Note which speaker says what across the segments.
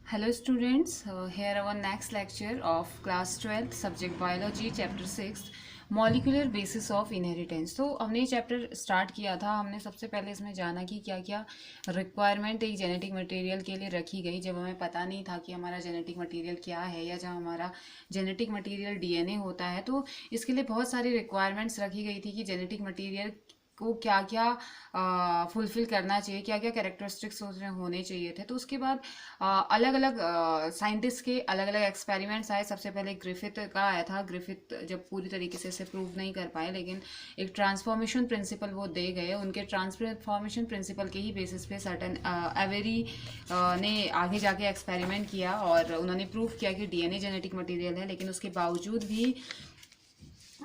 Speaker 1: Hello students, here our next lecture of class 12th subject biology chapter 6 molecular basis of inheritance. तो हमने ये chapter start किया था। हमने सबसे पहले इसमें जाना कि क्या क्या रिक्वायरमेंट एक जेनेटिक मटेरियल के लिए रखी गई जब हमें पता नहीं था कि हमारा जेनेटिक मटेरियल क्या है, या जब हमारा जेनेटिक मटेरियल डीएनए होता है तो इसके लिए बहुत सारी रिक्वायरमेंट्स रखी गई थी कि जेनेटिक मटेरियल को क्या क्या फुलफिल करना चाहिए, क्या क्या कैरेक्टरिस्टिक्स उसमें होने चाहिए थे। तो उसके बाद अलग अलग साइंटिस्ट के अलग अलग एक्सपेरिमेंट्स आए। सबसे पहले ग्रिफिथ का आया था। ग्रिफिथ जब पूरी तरीके से इसे प्रूव नहीं कर पाए, लेकिन एक ट्रांसफॉर्मेशन प्रिंसिपल वो दे गए। उनके ट्रांसफॉर्मेशन प्रिंसिपल के ही बेसिस पे सर्टन एवेरी ने आगे जाके एक्सपेरिमेंट किया और उन्होंने प्रूव किया कि डीएनए जेनेटिक मटेरियल है। लेकिन उसके बावजूद भी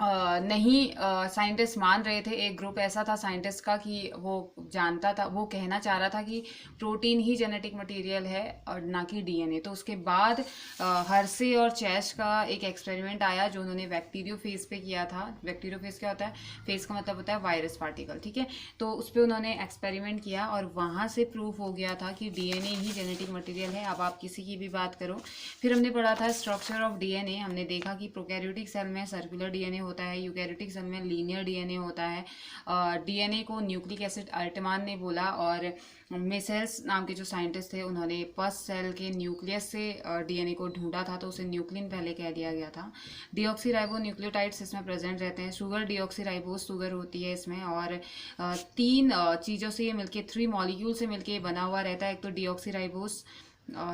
Speaker 1: नहीं साइंटिस्ट मान रहे थे। एक ग्रुप ऐसा था साइंटिस्ट का कि वो जानता था, वो कहना चाह रहा था कि प्रोटीन ही जेनेटिक मटेरियल है और ना कि डीएनए। तो उसके बाद हर्से और चैश का एक एक्सपेरिमेंट आया जो उन्होंने बैक्टीरियोफेज पे किया था। बैक्टीरियोफेज क्या होता है? फेज का मतलब होता है वायरस पार्टिकल, ठीक है। तो उस पर उन्होंने एक्सपेरिमेंट किया और वहाँ से प्रूफ हो गया था कि डीएनए ही जेनेटिक मटेरियल है। अब आप किसी की भी बात करो। फिर हमने पढ़ा था स्ट्रक्चर ऑफ डीएनए। हमने देखा कि प्रोकैरियोटिक सेल में सर्कुलर डीएनए होता है, यूकैरियोटिक सेल में लीनियर डीएनए होता है। डीएनए को न्यूक्लिक एसिड अल्टमान ने बोला और मेसेल्स नाम के जो साइंटिस्ट थे उन्होंने पस सेल के न्यूक्लियस से डीएनए को ढूंढा था, तो उसे न्यूक्लिन पहले कह दिया गया था। डीऑक्सीराइबो न्यूक्लियोटाइड्स इसमें प्रेजेंट रहते हैं। शुगर डीऑक्सीराइबोज शुगर होती है इसमें, और तीन चीज़ों से ये मिलके, 3 मॉलिक्यूल से मिलके बना हुआ रहता है। एक तो डीऑक्सीराइबोज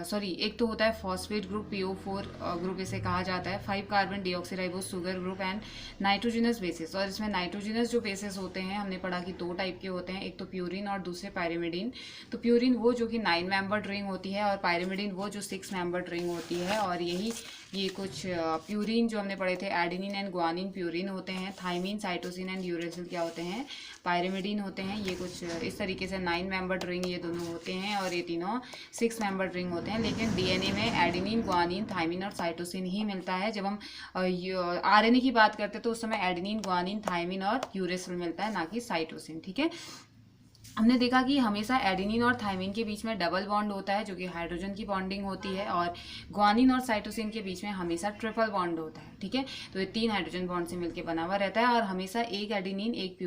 Speaker 1: सॉरी एक तो होता है फॉस्फेट ग्रुप, PO4 ग्रुप इसे कहा जाता है। 5 carbon deoxyribose sugar group and nitrogenous basis. और इसमें नाइट्रोजिनस जो बेसिस होते हैं हमने पढ़ा कि 2 टाइप के होते हैं, एक तो प्यूरिन और दूसरे पायरिमिडीन। तो प्यूरिन वो जो कि 9 मेंबर्ड रिंग होती है और पायरिमिडीन वो जो 6 मेंबर्ड रिंग होती है। और यही ये कुछ प्यूरिन जो हमने पढ़े थे, एडेनिन एंड ग्वानिन प्यूरिन होते हैं। थाइमिन, साइटोसिन एंड यूरेसिल क्या होते हैं? पायरिमिडीन होते हैं। ये कुछ इस तरीके से 9 मेंबर्ड रिंग ये दोनों होते हैं और ये तीनों 6 मेंबर्ड रिंग होते हैं। लेकिन डीएनए में एडेनिन, ग्वानिन, थाइमिन और साइटोसिन ही मिलता है। जब हम आरएनए की बात करते हैं तो उस समय एडेनिन, ग्वानिन, थाइमिन और यूरेसिल मिलता है, ना कि साइटोसिन, ठीक है। हमने देखा कि हमेशा एडेनिन और थाइमिन के बीच में डबल बॉन्ड होता है जो कि हाइड्रोजन की बॉन्डिंग होती है, और ग्वानिन और साइटोसिन के बीच में हमेशा ट्रिपल बॉन्ड होता है, ठीक है। तो ये 3 हाइड्रोजन बॉन्ड से मिलकर बना हुआ रहता है और हमेशा एक एडेनिन एक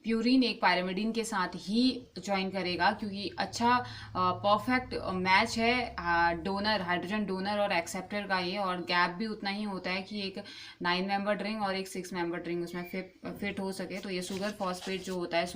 Speaker 1: प्यूरिन एक पायरिमिडीन के साथ ही ज्वाइन करेगा, क्योंकि अच्छा परफेक्ट मैच है डोनर, हाइड्रोजन डोनर और एक्सेप्टर का ये। और गैप भी उतना ही होता है कि एक 9 मेंबर्ड रिंग और एक 6 मेंबर्ड रिंग उसमें फिट हो सके। तो ये शुगर फॉस्फेट जो होता है,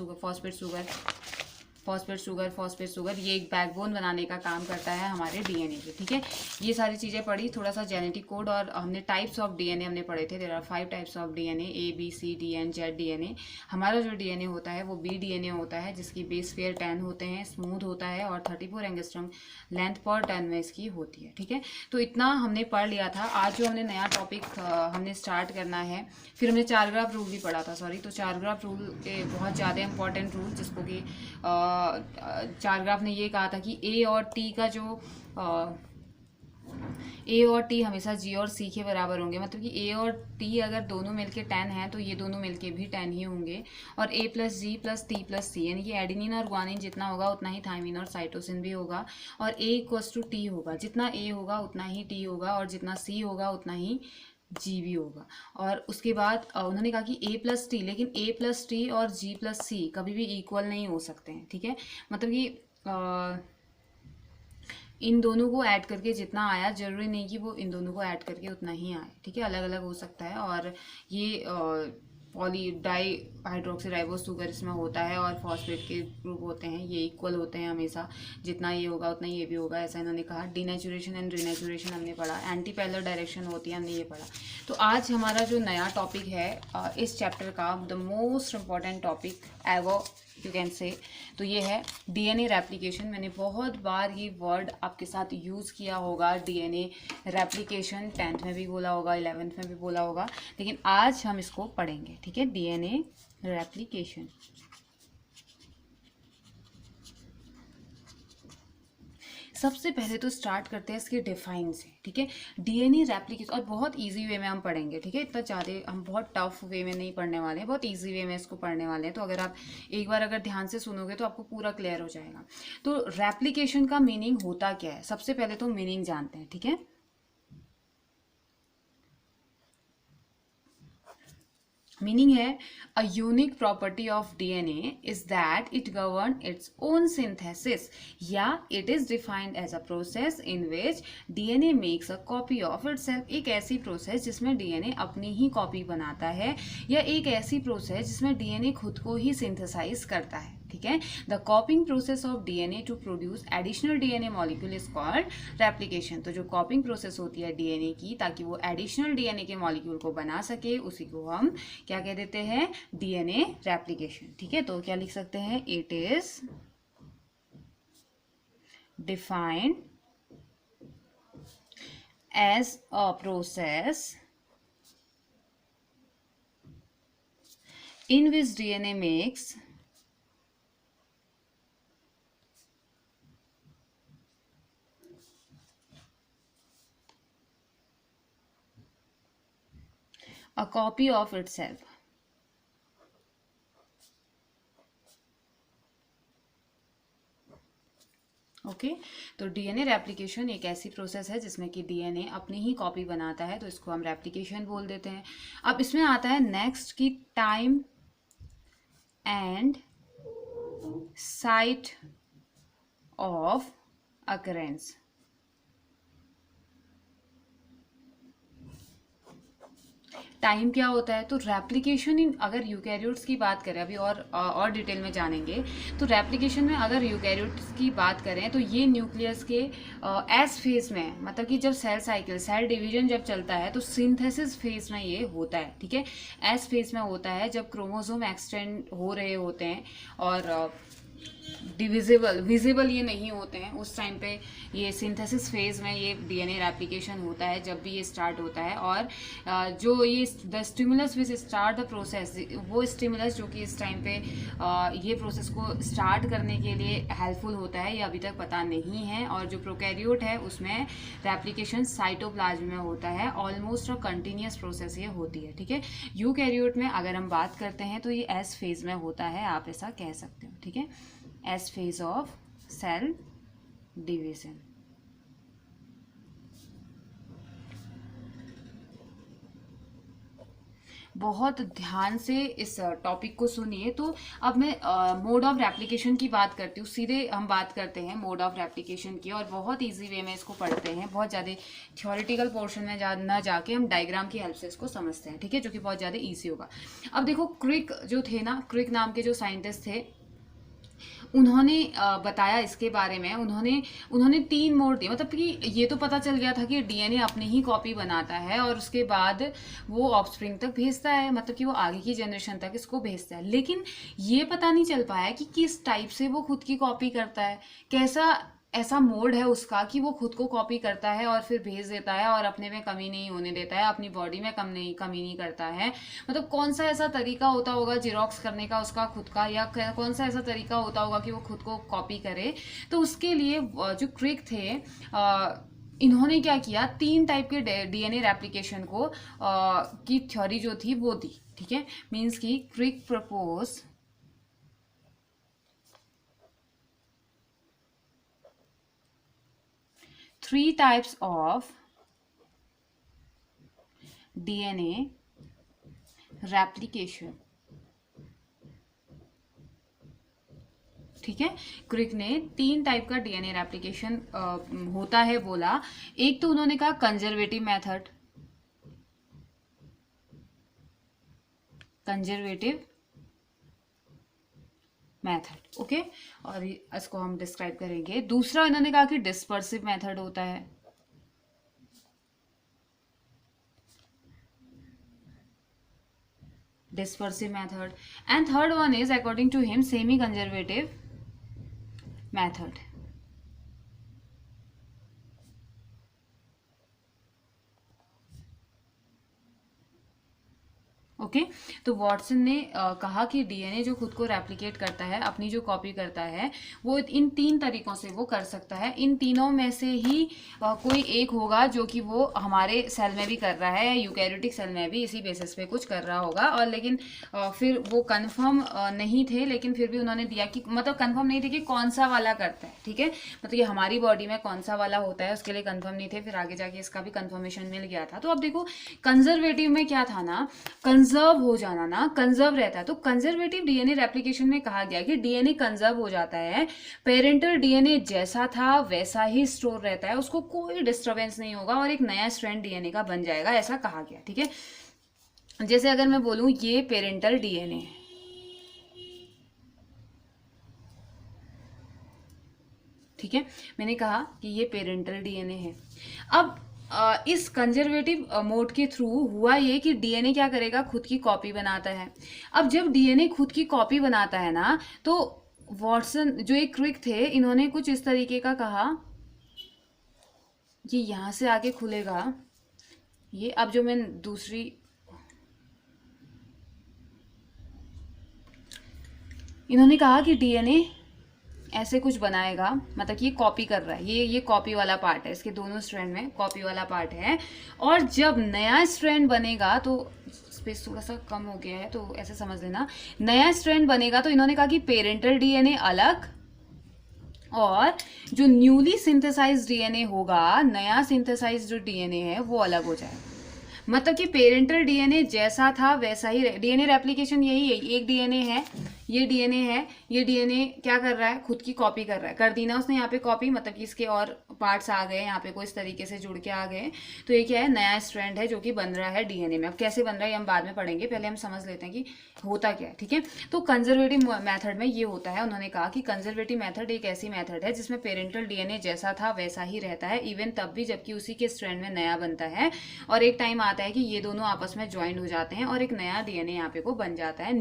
Speaker 1: फॉस्फेट शुगर ये एक बैकबोन बनाने का काम करता है हमारे डीएनए के, ठीक है। ये सारी चीज़ें पढ़ी। थोड़ा सा जेनेटिक कोड और हमने टाइप्स ऑफ डीएनए हमने पढ़े थे। There are 5 types of DNA, ABCD and Z DNA. हमारा जो डीएनए होता है वो B डीएनए होता है, जिसकी बेस पेयर 10 होते हैं, स्मूथ होता है और 34 एंगस्ट्रॉम लेंथ पर टन में इसकी होती है, ठीक है। तो इतना हमने पढ़ लिया था। आज जो हमने नया टॉपिक हमने स्टार्ट करना है। फिर हमने 4 ग्राफ रूल भी पढ़ा था, सॉरी। तो 4 ग्राफ रूल के बहुत ज़्यादा इंपॉर्टेंट रूल, जिसको कि 4 ग्राफ ने ये कहा था कि ए और टी का जो ए और टी हमेशा जी और सी के बराबर होंगे। मतलब कि ए और टी अगर दोनों मिलके 10 हैं तो ये दोनों मिलके भी 10 ही होंगे। और A plus G plus T plus C, यानी कि एडिनिन और ग्वानिन जितना होगा उतना ही थाइमिन और साइटोसिन भी होगा। और A इक्वल्स टू टी होगा, जितना A होगा उतना ही टी होगा, और जितना C होगा उतना ही जी भी होगा। और उसके बाद उन्होंने कहा कि A प्लस टी, लेकिन A प्लस टी और G प्लस सी कभी भी इक्वल नहीं हो सकते हैं, ठीक है। मतलब कि इन दोनों को ऐड करके जितना आया, जरूरी नहीं कि वो इन दोनों को ऐड करके उतना ही आए, ठीक है। अलग अलग हो सकता है। और ये पॉली डाई हाइड्रोक्सीराइबोस शुगर इसमें होता है और फॉस्फेट के ग्रुप होते हैं, ये इक्वल होते हैं हमेशा। जितना ये होगा उतना ये भी होगा, ऐसा इन्होंने कहा। डीनेचुरेशन एंड रीनेचुरेशन हमने पढ़ा। एंटी पैरेलल डायरेक्शन होती है, हमने ये पढ़ा। तो आज हमारा जो नया टॉपिक है इस चैप्टर का, द मोस्ट इम्पॉर्टेंट टॉपिक एवो यू कैन से, तो ये है डीएनए रेप्लिकेशन। मैंने बहुत बार ये वर्ड आपके साथ यूज़ किया होगा, डीएनए रेप्लिकेशन। 10th में भी बोला होगा, 11th में भी बोला होगा, लेकिन आज हम इसको पढ़ेंगे, ठीक है। DNA replication. सबसे पहले तो स्टार्ट करते हैं इसके डिफाइन से, ठीक है। डीएनए रेप्लिकेशन, और बहुत इजी वे में हम पढ़ेंगे, ठीक है। इतना ज़्यादा हम बहुत टफ वे में नहीं पढ़ने वाले हैं, बहुत इजी वे में इसको पढ़ने वाले हैं। तो अगर आप एक बार अगर ध्यान से सुनोगे तो आपको पूरा क्लियर हो जाएगा। तो रेप्लिकेशन का मीनिंग होता क्या है, सबसे पहले तो मीनिंग जानते हैं, ठीक है। मीनिंग है a unique property of DNA is that it govern its own synthesis, या it is defined as a process in which DNA makes a copy of itself. एक ऐसी प्रोसेस जिसमें डीएनए अपनी ही कॉपी बनाता है, या एक ऐसी प्रोसेस जिसमें डीएनए खुद को ही सिंथेसाइज करता है, ठीक है। The copying process of DNA to produce additional DNA molecule is called replication. तो जो कॉपिंग प्रोसेस होती है डीएनए की, ताकि वो एडिशनल डीएनए के मॉलिक्यूल को बना सके, उसी को हम क्या कह देते हैं, डीएनए रेप्लिकेशन, ठीक है। तो क्या लिख सकते हैं, it is defined as a process in which DNA makes a copy of itself। Okay तो डीएनए रेप्लिकेशन एक ऐसी प्रोसेस है जिसमें कि डीएनए अपनी ही कॉपी बनाता है, तो इसको हम रेप्लिकेशन बोल देते हैं। अब इसमें आता है नेक्स्ट की time and site of occurrence. Time क्या होता है, तो रेप्लिकेशन इन, अगर यूकैरियोट्स की बात करें, अभी और डिटेल में जानेंगे, तो रेप्लिकेशन में अगर यूकैरियोट्स की बात करें तो ये न्यूक्लियस के एस फेज में, मतलब कि जब सेल साइकिल, सेल डिवीजन जब चलता है तो सिंथेसिस फेज में ये होता है, ठीक है। एस फेज में होता है जब क्रोमोसोम एक्सटेंड हो रहे होते हैं और विजिबल ये नहीं होते हैं, उस टाइम पे ये सिंथेसिस फेज में ये डीएनए रेप्लिकेशन होता है, जब भी ये स्टार्ट होता है। और जो ये the stimulus which start the process, वो स्टिमुलस जो कि इस टाइम पे ये प्रोसेस को स्टार्ट करने के लिए हेल्पफुल होता है, ये अभी तक पता नहीं है। और जो प्रोकैरियोट है उसमें रेप्लिकेशन साइटोप्लाज्म में होता है, ऑलमोस्ट अ कंटिन्यूस प्रोसेस ये होती है, ठीक है। यूकैरियोट में अगर हम बात करते हैं तो ये एस फेज में होता है, आप ऐसा कह सकते हो, ठीक है, S phase of cell division. बहुत ध्यान से इस टॉपिक को सुनिए। तो अब मैं मोड ऑफ रेप्लिकेशन की बात करती हूँ, सीधे हम बात करते हैं मोड ऑफ रेप्लिकेशन की, और बहुत इजी वे में इसको पढ़ते हैं, बहुत ज़्यादा थ्योरेटिकल पोर्शन में ना जाके हम डायग्राम की हेल्प से इसको समझते हैं, ठीक है, जो कि बहुत ज़्यादा ईजी होगा। अब देखो, क्रिक जो थे ना, क्रिक नाम के जो साइंटिस्ट थे, उन्होंने बताया इसके बारे में, उन्होंने 3 मोड दिए। मतलब कि ये तो पता चल गया था कि डीएनए अपनी ही कॉपी बनाता है और उसके बाद वो ऑफस्प्रिंग तक भेजता है, मतलब कि वो आगे की जनरेशन तक इसको भेजता है। लेकिन ये पता नहीं चल पाया कि किस टाइप से वो खुद की कॉपी करता है, कैसा ऐसा मोड है उसका कि वो खुद को कॉपी करता है और फिर भेज देता है और अपने में कमी नहीं होने देता है, अपनी बॉडी में कमी नहीं करता है। मतलब कौन सा ऐसा तरीका होता होगा जिरोक्स करने का उसका खुद का, या कौन सा ऐसा तरीका होता होगा कि वो खुद को कॉपी करे। तो उसके लिए जो क्रिक थे, इन्होंने क्या किया, 3 टाइप के डीएनए रेप्लिकेशन को की थ्योरी जो थी वो दी, ठीक है। मीन्स की क्रिक propose 3 types of DNA replication, ठीक है। क्रिक ने 3 टाइप का डीएनए रेप्लिकेशन होता है बोला। एक तो उन्होंने कहा कंजर्वेटिव मेथड, ओके, और इसको हम डिस्क्राइब करेंगे। दूसरा इन्होंने कहा कि डिस्पर्सिव मेथड होता है, dispersive method, and third one is according to him semi conservative method, okay. तो वॉटसन ने कहा कि डीएनए जो खुद को रेप्लिकेट करता है, अपनी जो कॉपी करता है, वो इन 3 तरीकों से वो कर सकता है। इन तीनों में से ही कोई एक होगा जो कि वो हमारे सेल में भी कर रहा है, यूकैरियोटिक सेल में भी इसी बेसिस पे कुछ कर रहा होगा। और लेकिन फिर वो कंफर्म नहीं थे, लेकिन फिर भी उन्होंने दिया कि मतलब कंफर्म नहीं थे कि कौन सा वाला करता है, ठीक है, मतलब ये हमारी बॉडी में कौन सा वाला होता है उसके लिए कंफर्म नहीं थे। फिर आगे जाके इसका भी कंफर्मेशन मिल गया था। तो अब देखो कंजर्वेटिव में क्या था ना, कंजर्व हो जाना ना, कंजर्व रहता है। तो कंजर्वेटिव डीएनए रेप्लिकेशन में कहा गया कि डीएनए कंजर्व हो जाता है, पेरेंटल डीएनए जैसा था वैसा ही स्टोर रहता है, उसको कोई डिस्टर्बेंस नहीं होगा और एक नया स्ट्रैंड डीएनए का बन जाएगा, ऐसा कहा गया, ठीक है। जैसे अगर मैं बोलूं ये पेरेंटल डीएनए है, ठीक है, मैंने कहा कि ये पेरेंटल डीएनए है। अब इस कंजर्वेटिव मोड के थ्रू हुआ ये कि डीएनए क्या करेगा, खुद की कॉपी बनाता है। अब जब डीएनए खुद की कॉपी बनाता है ना, तो वॉटसन जो एक क्विक थे, इन्होंने कुछ इस तरीके का कहा कि यहां से आगे खुलेगा ये। अब जो मैं दूसरी, इन्होंने कहा कि डीएनए ऐसे कुछ बनाएगा, मतलब कि ये कॉपी कर रहा है, ये कॉपी वाला पार्ट है, इसके दोनों स्ट्रैंड में कॉपी वाला पार्ट है। और जब नया स्ट्रैंड बनेगा, तो स्पेस थोड़ा सा कम हो गया है तो ऐसे समझ लेना, नया स्ट्रैंड बनेगा तो इन्होंने कहा कि पेरेंटल डीएनए अलग और जो न्यूली सिंथेसाइज्ड डीएनए होगा, नया सिंथेसाइज्ड जो डीएनए है वो अलग हो जाएगा। मतलब कि पेरेंटल डीएनए जैसा था वैसा ही डीएनए रेप्लिकेशन यही है। एक डीएनए है, ये डीएनए है, ये डीएनए क्या कर रहा है, खुद की कॉपी कर रहा है, कर दी ना उसने यहाँ पे कॉपी, मतलब कि इसके और पार्ट्स आ गए यहाँ पे, कोई इस तरीके से जुड़ के आ गए। तो ये क्या है, नया स्ट्रैंड है जो कि बन रहा है डीएनए में। अब कैसे बन रहा है हम बाद में पढ़ेंगे, पहले हम समझ लेते हैं कि होता क्या है, ठीक है। तो कंजर्वेटिव मेथड में ये होता है, उन्होंने कहा कि कंजर्वेटिव मेथड एक ऐसी मेथड है जिसमें पेरेंटल डीएनए जैसा था वैसा ही रहता है, इवन तब भी जबकि उसी के स्ट्रैंड में नया बनता है। और एक टाइम आता है कि ये दोनों आपस में ज्वाइंट हो जाते हैं और एक नया डीएनए यहाँ पे को बन जाता है,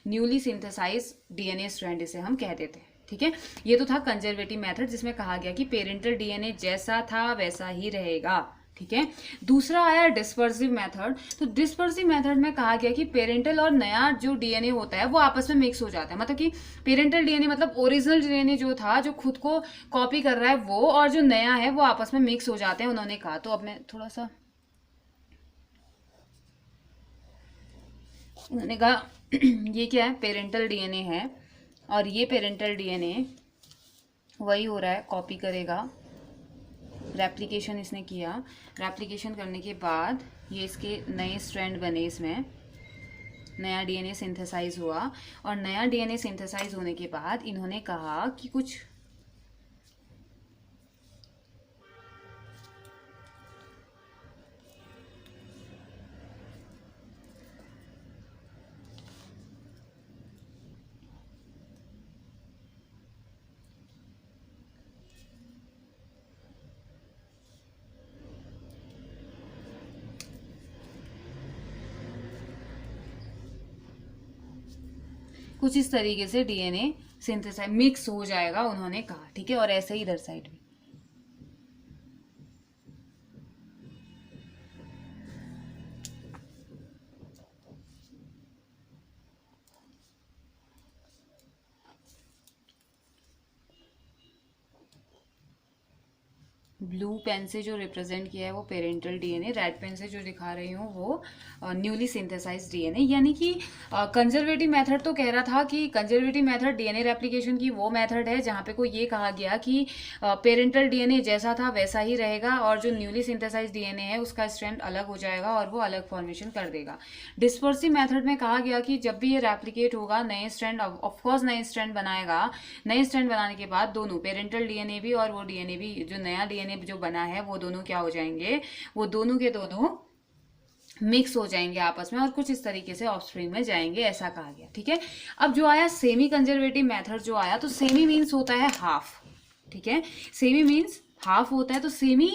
Speaker 1: न्यूली सिंथेसाइज डीएनए स्ट्रैंड इसे हम कह देते हैं, ठीक है। ये तो था कंजर्वेटिव मेथड जिसमें कहा गया कि पेरेंटल डीएनए जैसा था वैसा ही रहेगा, ठीक है। दूसरा आया डिस्पर्सिव मेथड। तो डिस्पर्सिव मेथड में कहा गया कि पेरेंटल और नया जो डीएनए होता है वो आपस में मिक्स हो जाता है। मतलब कि पेरेंटल डीएनए मतलब ओरिजिनल डीएनए जो था, जो खुद को कॉपी कर रहा है वो, और जो नया है वो आपस में मिक्स हो जाते हैं, उन्होंने कहा। तो अब मैं थोड़ा सा, उन्होंने कहा ये क्या है, पेरेंटल डीएनए है और ये पेरेंटल डीएनए वही हो रहा है, कॉपी करेगा, रेप्लिकेशन इसने किया, रेप्लिकेशन करने के बाद ये इसके नए स्ट्रैंड बने, इसमें नया डीएनए सिंथेसाइज हुआ। और नया डीएनए सिंथेसाइज होने के बाद इन्होंने कहा कि कुछ कुछ इस तरीके से डीएनए सिंथेसाइज मिक्स हो जाएगा, उन्होंने कहा, ठीक है। और ऐसे ही इधर साइड भी ब्लू पेन से जो रिप्रेजेंट किया है वो पेरेंटल डीएनए, रेड पेन से जो दिखा रही हूँ वो न्यूली सिंथेसाइज डीएनए। यानी कि कंजर्वेटिव मेथड तो कह रहा था कि कंजर्वेटिव मेथड डीएनए रेप्लिकेशन की वो मेथड है जहाँ पे को ये कहा गया कि पेरेंटल डीएनए जैसा था वैसा ही रहेगा और जो न्यूली सिंथेसाइज डीएनए है उसका स्ट्रैंड अलग हो जाएगा और वो अलग फॉर्मेशन कर देगा। डिस्पर्सिव मेथड में कहा गया कि जब भी ये रेप्लिकेट होगा, नए स्ट्रैंड ऑफकोर्स नए स्ट्रैंड बनाएगा, नए स्ट्रैंड बनाने के बाद दोनों पेरेंटल डीएनए भी और वो डीएनए भी, जो नया डीएनए जो बना है, वो दोनों क्या हो जाएंगे, वो दोनों के दोनों मिक्स हो जाएंगे आपस में और कुछ इस तरीके से ऑफस्प्रिंग में जाएंगे, ऐसा कहा गया, ठीक है। अब जो आया सेमी कंजर्वेटिव मेथड जो आया, तो सेमी मीन्स होता है हाफ, ठीक है, सेमी मीन्स हाफ होता है। तो सेमी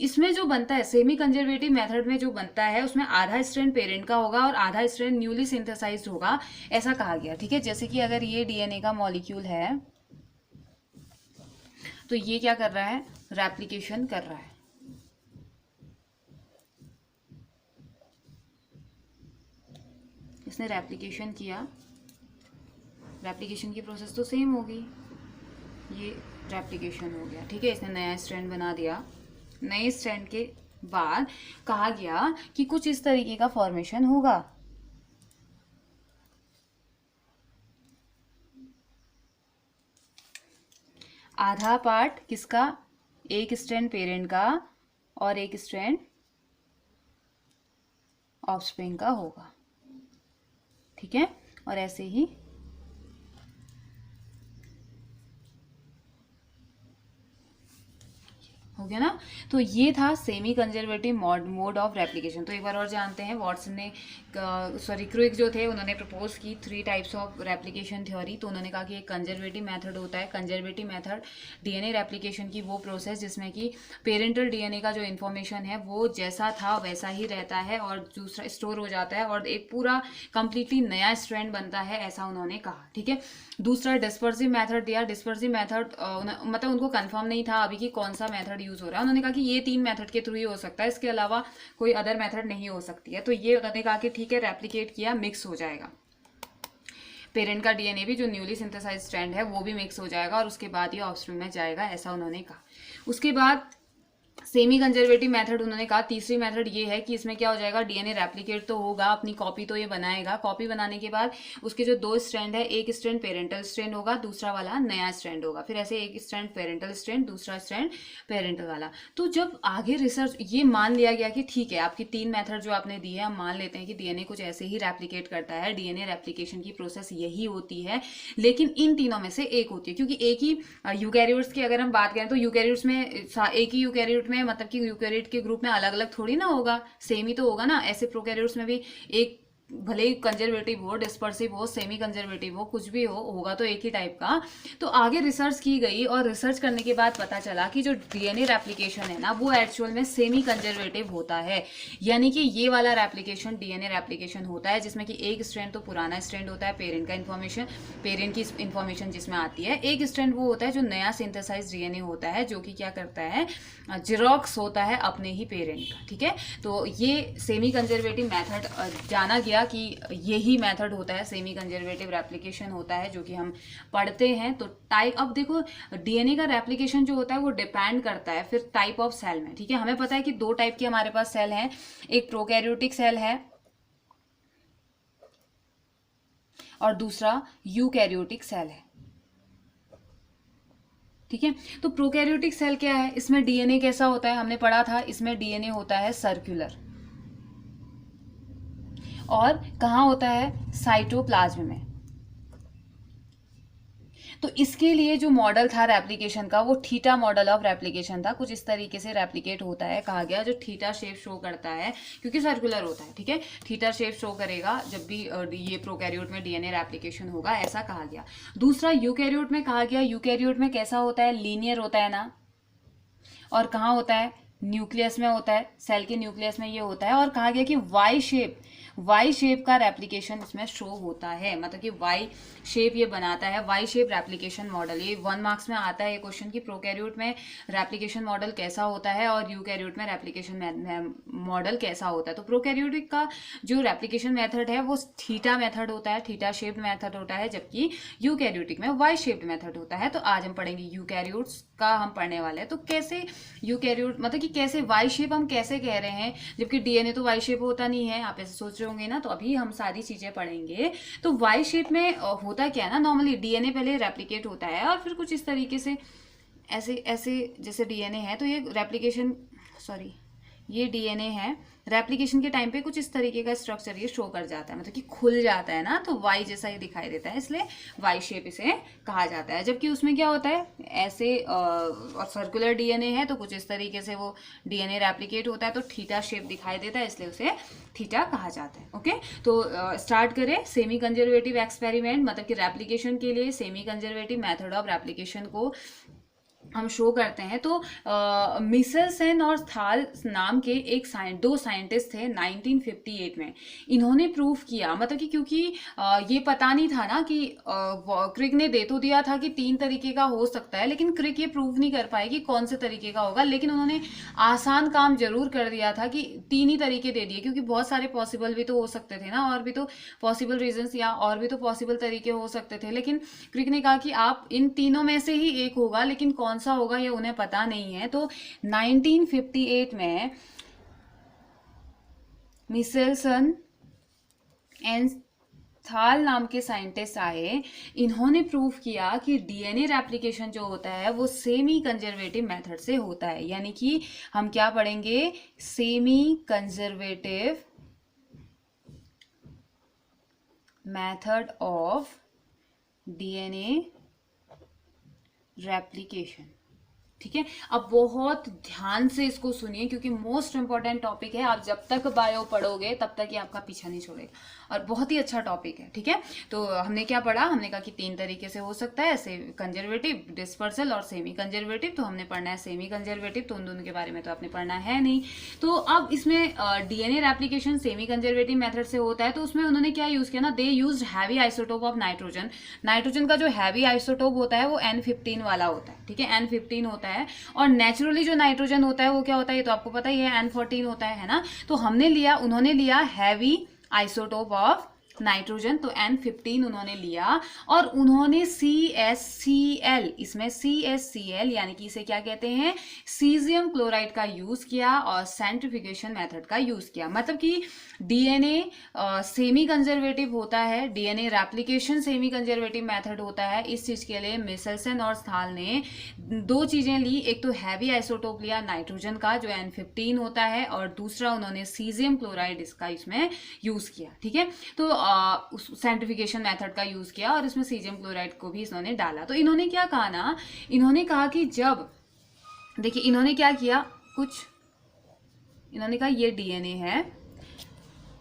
Speaker 1: इसमें जो बनता है, सेमी कंजर्वेटिव मेथड में जो बनता है उसमें आधा स्ट्रैंड पेरेंट का होगा और आधा स्ट्रैंड न्यूली सिंथेसाइज्ड होगा, ऐसा कहा गया, ठीक है। जैसे कि अगर ये डीएनए का मॉलिक्यूल है तो ये क्या कर रहा है, रेप्लिकेशन कर रहा है, इसने रेप्लिकेशन किया, रेप्लिकेशन की प्रोसेस तो सेम होगी, ये रेप्लिकेशन हो गया, ठीक है, इसने नया स्ट्रैंड बना दिया। नए स्ट्रैंड के बाद कहा गया कि कुछ इस तरीके का फॉर्मेशन होगा, आधा पार्ट किसका, एक स्ट्रैंड पेरेंट का और एक स्ट्रैंड ऑफस्प्रिंग का होगा, ठीक है। और ऐसे ही हो गया ना। तो ये था semi conservative mode of replication. तो एक बार और जानते हैं, वॉटसन ने क्रुइक जो थे उन्होंने प्रपोज की 3 टाइप्स ऑफ रेप्लिकेशन थ्योरी। तो उन्होंने कहा कि एक कंजर्वेटिव मेथड होता है, कंजर्वेटिव मेथड डीएनए रेप्लिकेशन की वो प्रोसेस जिसमें कि पेरेंटल डीएनए का जो इन्फॉर्मेशन है वो जैसा था वैसा ही रहता है और दूसरा स्टोर हो जाता है और एक पूरा कंप्लीटली नया स्ट्रैंड बनता है, ऐसा उन्होंने कहा, ठीक है। दूसरा डिस्पर्सिव मेथड दिया। डिस्पर्सिव मेथड मतलब उनको कंफर्म नहीं था अभी कि कौन सा मेथड यूज हो रहा है, उन्होंने कहा कि ये 3 मेथड के थ्रू ही हो सकता है, इसके अलावा कोई अदर मेथड नहीं हो सकती है। तो ये उन्होंने कहा कि ठीक है, रेप्लिकेट किया, मिक्स हो जाएगा, पेरेंट का डीएनए भी जो न्यूली सिंथेसाइज स्ट्रैंड है वो भी मिक्स हो जाएगा और उसके बाद ये ऑफस्प्रिंग में जाएगा, ऐसा उन्होंने कहा। उसके बाद सेमी कंजर्वेटिव मेथड उन्होंने कहा, तीसरी मेथड ये है कि इसमें क्या हो जाएगा, डीएनए रेप्लिकेट तो होगा, अपनी कॉपी तो ये बनाएगा, कॉपी बनाने के बाद उसके जो 2 स्ट्रैंड है, एक स्ट्रैंड पेरेंटल स्ट्रैंड होगा, दूसरा वाला नया स्ट्रैंड होगा, फिर ऐसे एक स्ट्रैंड पेरेंटल स्ट्रैंड, दूसरा स्ट्रैंड पेरेंटल वाला। तो जब आगे रिसर्च ये मान लिया गया कि ठीक है, आपकी 3 मेथड जो आपने दी है, हम मान लेते हैं कि डीएनए कुछ ऐसे ही रेप्लिकेट करता है, डीएनए रेप्लिकेशन की प्रोसेस यही होती है, लेकिन इन तीनों में से एक होती है, क्योंकि एक ही यूकैरियोट्स की अगर हम बात करें तो यूकैरियोट्स में एक ही यूकैरियोट में मतलब कि यूकैरियोट के ग्रुप में अलग अलग थोड़ी ना होगा, सेम ही तो होगा ना। ऐसे प्रोकैरियोट्स में भी एक भले ही कंजर्वेटिव हो, डिस्पर्सिव हो, सेमी कंजर्वेटिव हो, कुछ भी हो, होगा तो एक ही टाइप का। तो आगे रिसर्च की गई और रिसर्च करने के बाद पता चला कि जो डीएनए रेप्लिकेशन है ना वो एक्चुअल में सेमी कंजर्वेटिव होता है, यानी कि ये वाला रेप्लिकेशन डीएनए रेप्लिकेशन होता है जिसमें कि एक स्ट्रैंड तो पुराना स्ट्रैंड होता है, पेरेंट का इन्फॉर्मेशन, पेरेंट की इन्फॉर्मेशन जिसमें आती है, एक स्ट्रैंड वो होता है जो नया सिंथेसाइज डीएनए होता है, जो कि क्या करता है, जेरोक्स होता है अपने ही पेरेंट का, ठीक है। तो ये सेमी कंजर्वेटिव मेथड जाना गया कि यही मेथड होता है, सेमी कंजर्वेटिव रेप्लिकेशन होता है, जो कि हम पढ़ते हैं। तो टाइप, अब देखो डीएनए का रेप्लिकेशन जो होता है वो डिपेंड करता है फिर टाइप ऑफ सेल में, ठीक है। हमें पता है कि 2 टाइप के हमारे पास सेल हैं, एक प्रोकैरियोटिक सेल है और दूसरा यूकैरियोटिक सेल है, ठीक है। तो प्रोकैरियोटिक सेल क्या है, इसमें डीएनए कैसा होता है, हमने पढ़ा था, इसमें डीएनए होता है सर्कुलर और कहाँ होता है, साइटोप्लाज्म में। तो इसके लिए जो मॉडल था रेप्लिकेशन का वो थीटा मॉडल ऑफ रेप्लिकेशन था, कुछ इस तरीके से रेप्लिकेट होता है, कहा गया, जो थीटा शेप शो करता है क्योंकि सर्कुलर होता है, ठीक है, थीटा शेप शो करेगा जब भी ये प्रोकैरियोट में डीएनए रेप्लिकेशन होगा, ऐसा कहा गया। दूसरा यूकैरियोट में कहा गया, यूकैरियोट में कैसा होता है, लीनियर होता है ना, और कहाँ होता है, न्यूक्लियस में होता है, सेल के न्यूक्लियस में ये होता है, और कहा गया कि वाई शेप का रेप्लिकेशन इसमें शो होता है, मतलब कि वाई शेप ये बनाता है, वाई शेप रेप्लिकेशन मॉडल। ये 1 मार्क्स में आता है ये क्वेश्चन कि प्रोकैरियोट में रेप्लिकेशन मॉडल कैसा होता है और यूकैरियोट में रेप्लिकेशन मॉडल कैसा होता है। तो प्रोकैरियोटिक का जो रेप्लिकेशन मेथड है वो थीटा मेथड होता है, थीटा शेप्ड मेथड होता है, जबकि यूकैरियोटिक में वाई शेप्ड मेथड होता है। तो आज हम पढ़ेंगे यूकैरियोट्स का, हम पढ़ने वाले हैं। तो कैसे यूकैरियोट मतलब कि कैसे वाई शेप हम कैसे कह रहे हैं, जबकि डीएनए तो वाई शेप होता नहीं है, आप ऐसे सोच रहे होंगे ना। तो अभी हम सारी चीजें पढ़ेंगे। तो वाई शेप में होता क्या है ना, नॉर्मली डीएनए पहले रेप्लिकेट होता है और फिर कुछ इस तरीके से ऐसे ऐसे जैसे डीएनए है तो ये रेप्लिकेशन, सॉरी ये डीएनए है, रेप्लिकेशन के टाइम पे कुछ इस तरीके का स्ट्रक्चर ये शो कर जाता है, मतलब कि खुल जाता है ना, तो वाई जैसा ही दिखाई देता है, इसलिए वाई शेप इसे कहा जाता है। जबकि उसमें क्या होता है, ऐसे और सर्कुलर डीएनए है तो कुछ इस तरीके से वो डीएनए रेप्लिकेट होता है, तो थीटा शेप दिखाई देता है, इसलिए उसे थीटा कहा जाता है। ओके, तो स्टार्ट करें सेमी कंजर्वेटिव एक्सपेरिमेंट, मतलब कि रेप्लिकेशन के लिए semi conservative method of replication को हम शो करते हैं, तो मिसेल्सन और थाल नाम के दो साइंटिस्ट थे 1958 में। इन्होंने प्रूव किया, मतलब कि क्योंकि ये पता नहीं था ना कि क्रिक ने दे तो दिया था कि 3 तरीके का हो सकता है, लेकिन क्रिक ये प्रूव नहीं कर पाए कि कौन से तरीके का होगा, लेकिन उन्होंने आसान काम जरूर कर दिया था कि 3 ही तरीके दे दिए, क्योंकि बहुत सारे पॉसिबल भी तो हो सकते थे ना, और भी तो पॉसिबल रीजंस या और भी तो पॉसिबल तरीके हो सकते थे, लेकिन क्रिक ने कहा कि आप इन तीनों में से ही एक होगा, लेकिन कौन सा होगा ये उन्हें पता नहीं है। तो 1958 में मिसेल्सन एंड थाल नाम के साइंटिस्ट आए, इन्होंने प्रूव किया कि डीएनए रेप्लिकेशन जो होता है वो सेमी कंजर्वेटिव मेथड से होता है। यानी कि हम क्या पढ़ेंगे, semi conservative method of DNA replication. ठीक है, अब बहुत ध्यान से इसको सुनिए, क्योंकि मोस्ट इंपॉर्टेंट टॉपिक है। आप जब तक बायो पढ़ोगे तब तक ये आपका पीछा नहीं छोड़ेगा, और बहुत ही अच्छा टॉपिक है। ठीक है, तो हमने क्या पढ़ा, हमने कहा कि 3 तरीके से हो सकता है, कंजर्वेटिव, डिस्पर्सल और सेमी कंजर्वेटिव। तो हमने पढ़ना है सेमी कंजर्वेटिव, तो उन दोनों के बारे में तो आपने पढ़ना है नहीं। तो अब इसमें DNA replication semi conservative method से होता है, तो उसमें उन्होंने क्या यूज किया ना, they use heavy isotope of nitrogen. Nitrogen का जो हैवी आइसोटोप होता है वो N15 वाला होता है। ठीक है, N15 होता है, और नेचुरली जो नाइट्रोजन होता है वो क्या होता है, ये तो आपको पता ही है, N14 होता है ना। तो उन्होंने लिया हैवी आइसोटोप ऑफ नाइट्रोजन, तो N15 उन्होंने लिया, और उन्होंने CSCl, इसमें CSCl यानी कि इसे क्या कहते हैं, सीजियम क्लोराइड का यूज किया, और सेंट्रीफ्यूगेशन मेथड का यूज किया। मतलब कि डीएनए सेमी कंजर्वेटिव होता है, DNA replication semi conservative method होता है। इस चीज के लिए मिसेल्सन और थाल ने 2 चीजें ली, एक तो हैवी आइसोटोप लिया नाइट्रोजन का जो N15 होता है, और दूसरा उन्होंने सीजियम क्लोराइड इसका इसमें यूज किया। ठीक है, तो उस सेंट्रीफ्यूगेशन मेथड का यूज किया, और इसमें सीजियम क्लोराइड को भी इन्होंने डाला। तो इन्होंने क्या कहा ना, इन्होंने कहा कि जब, देखिए इन्होंने क्या किया, इन्होंने कहा ये डीएनए है,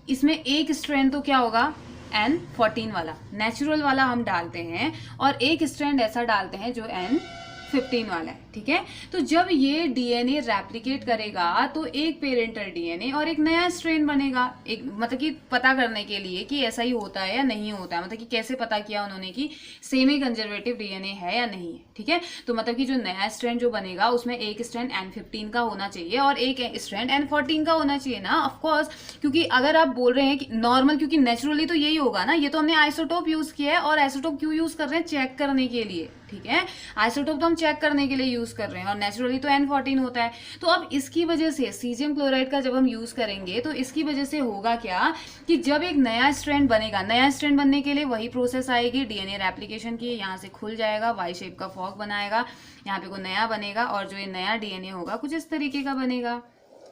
Speaker 1: इसमें एक स्ट्रैंड तो क्या होगा, N14 वाला नेचुरल वाला हम डालते हैं, और एक स्ट्रैंड ऐसा डालते हैं जो N15 वाला है। ठीक है, तो जब ये डीएनए रेप्लिकेट करेगा तो एक पेरेंटल डीएनए और एक नया स्ट्रेन बनेगा, एक मतलब कि पता करने के लिए कि ऐसा ही होता है या नहीं होता है, मतलब कि कैसे पता किया उन्होंने कि सेमी कंजर्वेटिव डीएनए है या नहीं है। ठीक है, तो मतलब कि जो नया स्ट्रैंड जो बनेगा उसमें एक स्ट्रैंड N15 का होना चाहिए और एक स्ट्रैंड N14 का होना चाहिए ना, ऑफकोर्स, क्योंकि अगर आप बोल रहे हैं कि नॉर्मल, क्योंकि नेचुरली तो यही होगा ना, ये तो हमने आइसोटोप यूज किया है, और आइसोटोप क्यों यूज कर रहे हैं, चेक करने के लिए। ठीक है, आइसोटोप तो हम चेक करने के लिए यूज कर रहे हैं, और नेचुरली तो N14 होता है। तो अब इसकी वजह से सीजियम क्लोराइड का जब हम यूज करेंगे तो इसकी वजह से होगा क्या कि जब एक नया स्ट्रैंड बनेगा, नया स्ट्रैंड बनने के लिए वही प्रोसेस आएगी डीएनए रेप्लिकेशन की, यहाँ से खुल जाएगा, वाई शेप का फॉग बनाएगा, यहाँ पे कोई नया बनेगा, और जो ये नया डीएनए होगा कुछ इस तरीके का बनेगा,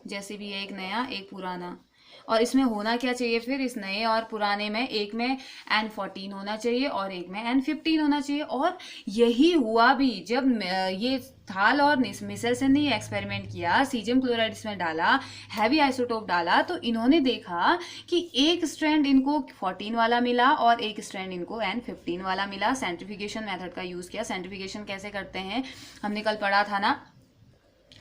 Speaker 1: जैसे भी एक नया एक पुराना। और इसमें होना क्या चाहिए फिर, इस नए और पुराने में, एक में N14 होना चाहिए और एक में N15 होना चाहिए। और यही हुआ भी, जब ये थाल और मिसेल्सन ने एक्सपेरिमेंट किया, सीजियम क्लोराइड इसमें डाला, हैवी आइसोटोप डाला, तो इन्होंने देखा कि एक स्ट्रैंड इनको 14 वाला मिला और एक स्ट्रैंड इनको N15 वाला मिला। सेंट्रीफ्यूगेशन मेथड का यूज किया। सेंट्रीफ्यूगेशन कैसे करते हैं हमने कल पढ़ा था ना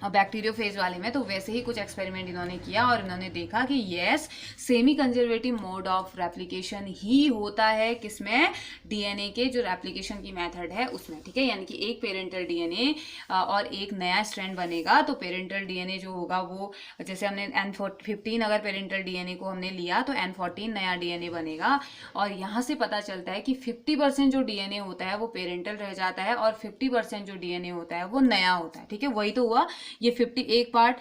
Speaker 1: बैक्टीरियोफेज वाले में, तो वैसे ही कुछ एक्सपेरिमेंट इन्होंने किया, और इन्होंने देखा कि yes, semi conservative mode of replication ही होता है किसमें, डीएनए के जो रेप्लिकेशन की मेथड है उसमें। ठीक है, यानी कि एक पेरेंटल डीएनए और एक नया स्ट्रैंड बनेगा, तो पेरेंटल डीएनए जो होगा वो, जैसे हमने N15 अगर पेरेंटल डीएनए को हमने लिया तो N14 नया डीएनए बनेगा। और यहाँ से पता चलता है कि 50% जो डीएनए होता है वो पेरेंटल रह जाता है, और 50% जो डीएनए होता है वो नया होता है। ठीक है, वही तो हुआ, ये 50 एक पार्ट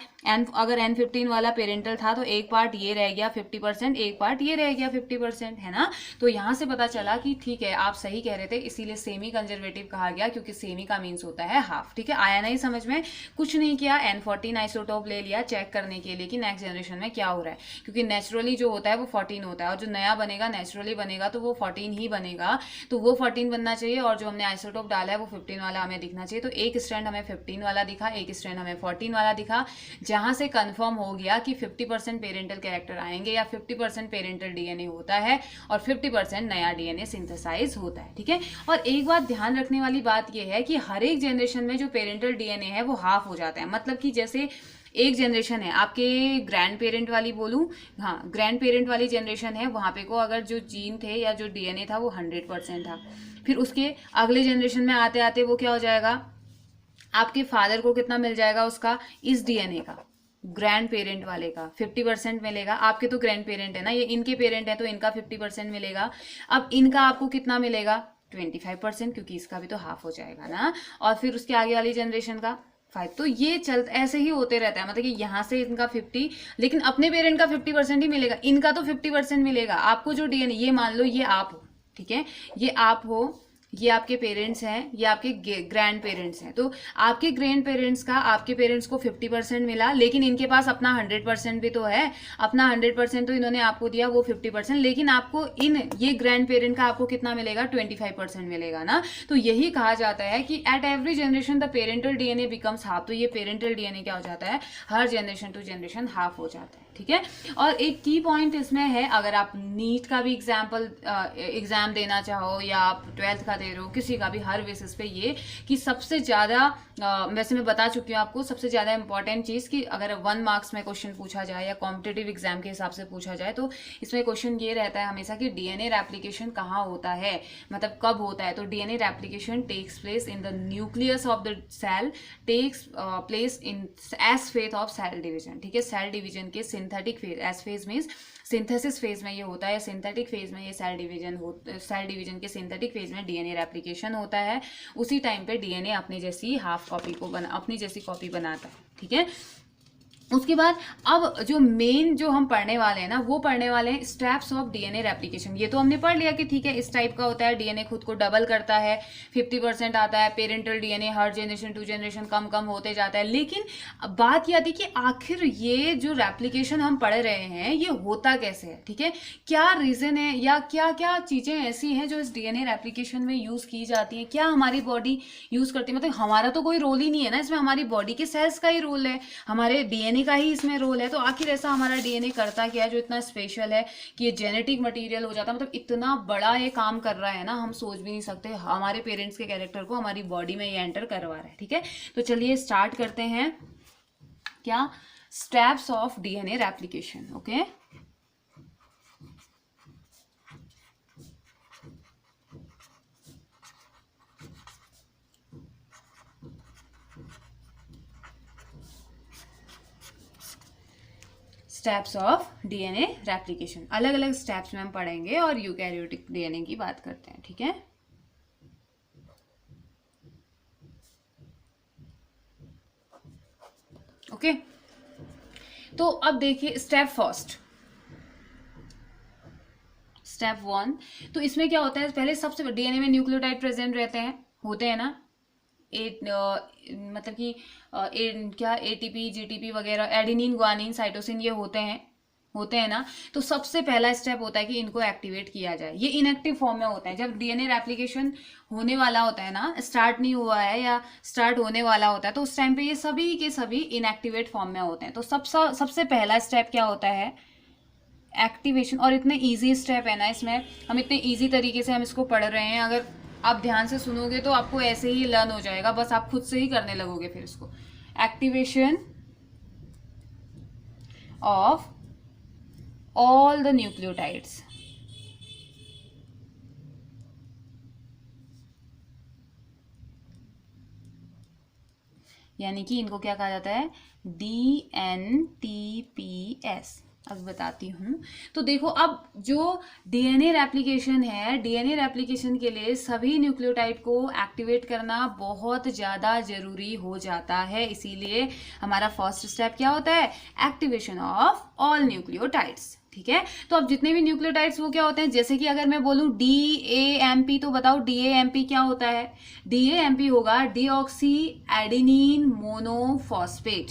Speaker 1: अगर N15 वाला पेरेंटल था तो एक पार्ट ये रह गया 50%, एक पार्ट ये रह गया 50%, है ना। तो यहाँ से पता चला कि ठीक है, आप सही कह रहे थे, इसीलिए सेमी कंजर्वेटिव कहा गया, क्योंकि सेमी का मीन्स होता है हाफ। ठीक है, आया नहीं समझ में, कुछ नहीं किया, N14 आइसोटोप ले लिया चेक करने के लिए कि नेक्स्ट जनरेशन में क्या हो रहा है, क्योंकि नेचुरली जो होता है वो 14 होता है, और जो नया बनेगा नेचुरली बनेगा तो वो 14 ही बनेगा, तो वो 14 बनना चाहिए, और जो हमने आइसोटोप डाला है वो 15 वाला हमें दिखना चाहिए। तो एक स्ट्रैंड हमें 15 वाला दिखा, एक स्ट्रैंड हमें 14 वाला दिखा, जहां से कंफर्म हो गया कि 50% पेरेंटल कैरेक्टर आएंगे या 50% पेरेंटल डीएनए होता है और 50% नया डीएनए सिंथेसाइज होता है, ठीक है। और एक बात ध्यान रखने वाली बात यह है कि हर एक जनरेशन में जो पेरेंटल डीएनए है वो हाफ हो जाता है। मतलब कि जैसे एक जनरेशन है आपके ग्रैंड पेरेंट वाली बोलूं, हाँ ग्रैंड पेरेंट वाली जनरेशन है, वहां पे को अगर जो जीन थे या जो डीएनए था वो 100% था, फिर उसके अगले जनरेशन में आते आते वो क्या हो जाएगा, आपके फादर को कितना मिल जाएगा उसका, इस डीएनए का ग्रैंड पेरेंट वाले का 50% मिलेगा। आपके तो ग्रैंड पेरेंट है ना, ये इनके पेरेंट है तो इनका 50% मिलेगा। अब इनका आपको कितना मिलेगा, 25%, क्योंकि इसका भी तो हाफ हो जाएगा ना। और फिर उसके आगे वाली जनरेशन का 5। तो ये चल ऐसे ही होते रहता है, मतलब कि यहाँ से इनका 50, लेकिन अपने पेरेंट का 50% ही मिलेगा, इनका तो 50% मिलेगा। आपको जो डीएनए, ये मान लो ये आप हो, ठीक है, ये आप हो, ये आपके पेरेंट्स हैं, ये आपके ग्रैंड पेरेंट्स हैं, तो आपके ग्रैंड पेरेंट्स का आपके पेरेंट्स को 50% मिला, लेकिन इनके पास अपना 100% भी तो है, अपना 100% तो इन्होंने आपको दिया, वो 50%, लेकिन आपको ये ग्रैंड पेरेंट का आपको कितना मिलेगा, 25% मिलेगा ना। तो यही कहा जाता है कि at every generation the parental DNA becomes half. तो ये पेरेंटल डीएनए क्या हो जाता है, हर जनरेशन टू जनरेशन हाफ हो जाता है, ठीक है। और एक की पॉइंट इसमें है, अगर आप नीट का भी एग्जाम देना चाहो या आप 12th का दे रहे हो, किसी का भी, हर बेसिस पे ये कि सबसे ज़्यादा वैसे मैं बता चुकी हूँ आपको, सबसे ज़्यादा इंपॉर्टेंट चीज़ कि अगर 1 मार्क्स में क्वेश्चन पूछा जाए या कॉम्पिटेटिव एग्जाम के हिसाब से पूछा जाए तो इसमें क्वेश्चन ये रहता है हमेशा कि डीएनए रेप्लिकेशन कहाँ होता है, मतलब कब होता है। तो DNA replication takes place in the nucleus of the cell, takes place in S phase of cell division, ठीक है। सेल डिवीजन के synthetic phase, S phase means synthesis phase में ये होता है, सिंथेटिक फेज में ये सेल डिवीजन के सिंथेटिक फेज में डीएनए रेप्लिकेशन होता है। उसी टाइम पे डीएनए अपनी जैसी अपनी जैसी कॉपी बनाता है, ठीक है। उसके बाद अब जो मेन जो हम पढ़ने वाले हैं ना, वो पढ़ने वाले हैं स्टेप्स ऑफ डीएनए रेप्लिकेशन। ये तो हमने पढ़ लिया कि ठीक है इस टाइप का होता है, डीएनए खुद को डबल करता है, 50% आता है, पेरेंटल डीएनए हर जनरेशन टू जनरेशन कम कम होते जाता है। लेकिन बात यह आती कि आखिर ये जो रेप्लिकेशन हम पढ़ रहे हैं ये होता कैसे है, ठीक है, क्या रीजन है या क्या क्या चीजें ऐसी हैं जो इस डीएनए रेप्लिकेशन में यूज की जाती हैं, क्या हमारी बॉडी यूज करती है। मतलब हमारा तो कोई रोल ही नहीं है ना इसमें, हमारी बॉडी के सेल्स का ही रोल है, हमारे डीएनए का ही इसमें रोल है। तो आखिर ऐसा हमारा डीएनए करता क्या है जो इतना स्पेशल है कि ये जेनेटिक मटेरियल हो जाता है, मतलब इतना बड़ा ये काम कर रहा है ना, हम सोच भी नहीं सकते। हमारे पेरेंट्स के कैरेक्टर को हमारी बॉडी में ये एंटर करवा रहा है, ठीक है। तो चलिए स्टार्ट करते हैं, क्या, steps of DNA replication, okay. Steps of DNA replication, अलग अलग स्टेप्स में हम पढ़ेंगे और यूकैरियोटिक डीएनए की बात करते हैं, ठीक है। ओके, तो अब देखिए स्टेप फर्स्ट, स्टेप 1। तो इसमें क्या होता है, पहले सबसे डीएनए में न्यूक्लियोटाइड प्रेजेंट होते हैं ना, मतलब कि क्या एटीपी जीटीपी वगैरह, एडेनिन ग्वानिन साइटोसिन, ये होते हैं ना। तो सबसे पहला स्टेप होता है कि इनको एक्टिवेट किया जाए। ये इनएक्टिव फॉर्म में होता है, जब डीएनए रेप्लिकेशन होने वाला होता है ना, स्टार्ट नहीं हुआ है या स्टार्ट होने वाला होता है, तो उस टाइम पे ये सभी के सभी इनएक्टिवेट फॉर्म में होते हैं। तो सबसे पहला स्टेप क्या होता है, एक्टिवेशन। और इतने ईजी स्टेप है ना इसमें, हम इतने ईजी तरीके से हम इसको पढ़ रहे हैं, अगर आप ध्यान से सुनोगे तो आपको ऐसे ही लर्न हो जाएगा, बस आप खुद से ही करने लगोगे फिर इसको। Activation of all the nucleotides, यानी कि इनको क्या कहा जाता है, DNTPS। अब बताती हूँ। तो देखो अब जो डीएनए रेप्लिकेशन है, डीएनए रेप्लिकेशन के लिए सभी न्यूक्लियोटाइड को एक्टिवेट करना बहुत ज़्यादा जरूरी हो जाता है। इसीलिए हमारा फर्स्ट स्टेप क्या होता है, एक्टिवेशन ऑफ ऑल न्यूक्लियोटाइड्स, ठीक है। तो अब जितने भी न्यूक्लियोटाइड्स वो क्या होते हैं, जैसे कि अगर मैं बोलूं DAMP, तो बताओ DAMP क्या होता है। DAMP होगा डीऑक्सी एडेनिन मोनोफॉस्फेट।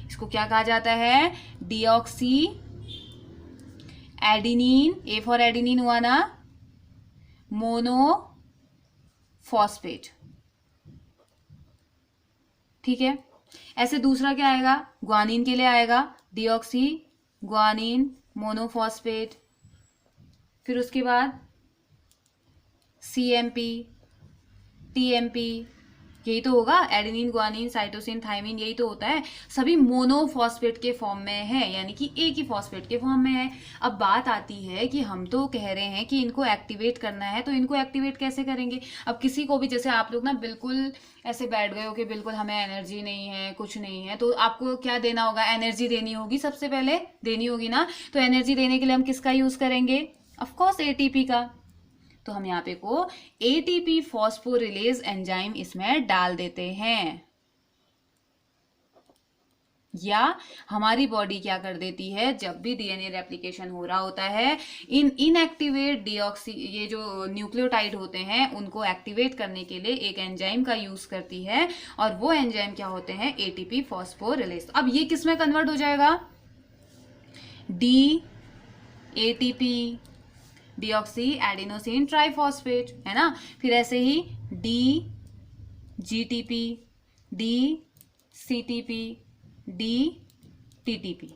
Speaker 1: इसको क्या कहा जाता है, deoxy adenine, A for adenine हुआ ना, मोनोफॉस्फेट, ठीक है। ऐसे दूसरा क्या आएगा, ग्वानिन के लिए आएगा डीऑक्सी ग्वानिन मोनोफॉस्फेट, फिर उसके बाद CMP TMP, यही तो होगा, एडेनिन ग्वानिन साइटोसिन थाइमिन, यही तो होता है, सभी मोनोफॉस्फेट के फॉर्म में है, यानी कि एक ही फॉस्फेट के फॉर्म में है। अब बात आती है कि हम तो कह रहे हैं कि इनको एक्टिवेट करना है, तो इनको एक्टिवेट कैसे करेंगे। अब किसी को भी, जैसे आप लोग ना बिल्कुल ऐसे बैठ गए हो कि बिल्कुल हमें एनर्जी नहीं है, कुछ नहीं है, तो आपको क्या देना होगा, एनर्जी देनी होगी, सबसे पहले देनी होगी ना। तो एनर्जी देने के लिए हम किसका यूज करेंगे, ऑफकोर्स ATP का। तो हम यहाँ पे को ATP फॉस्फोरिलेज एंजाइम इसमें डाल देते हैं, या हमारी बॉडी क्या कर देती है, जब भी DNA रेप्लिकेशन हो रहा होता है, इनएक्टिवेट डीऑक्सी, ये जो न्यूक्लियोटाइड होते हैं उनको एक्टिवेट करने के लिए एक एंजाइम का यूज करती है, और वो एंजाइम क्या होते हैं, ATP फॉस्फोरिलेज। अब ये किस में कन्वर्ट हो जाएगा, ATP डीऑक्सी एडिनोसिन ट्राइफॉस्फेट, है ना। फिर ऐसे ही GTP CTP TTP,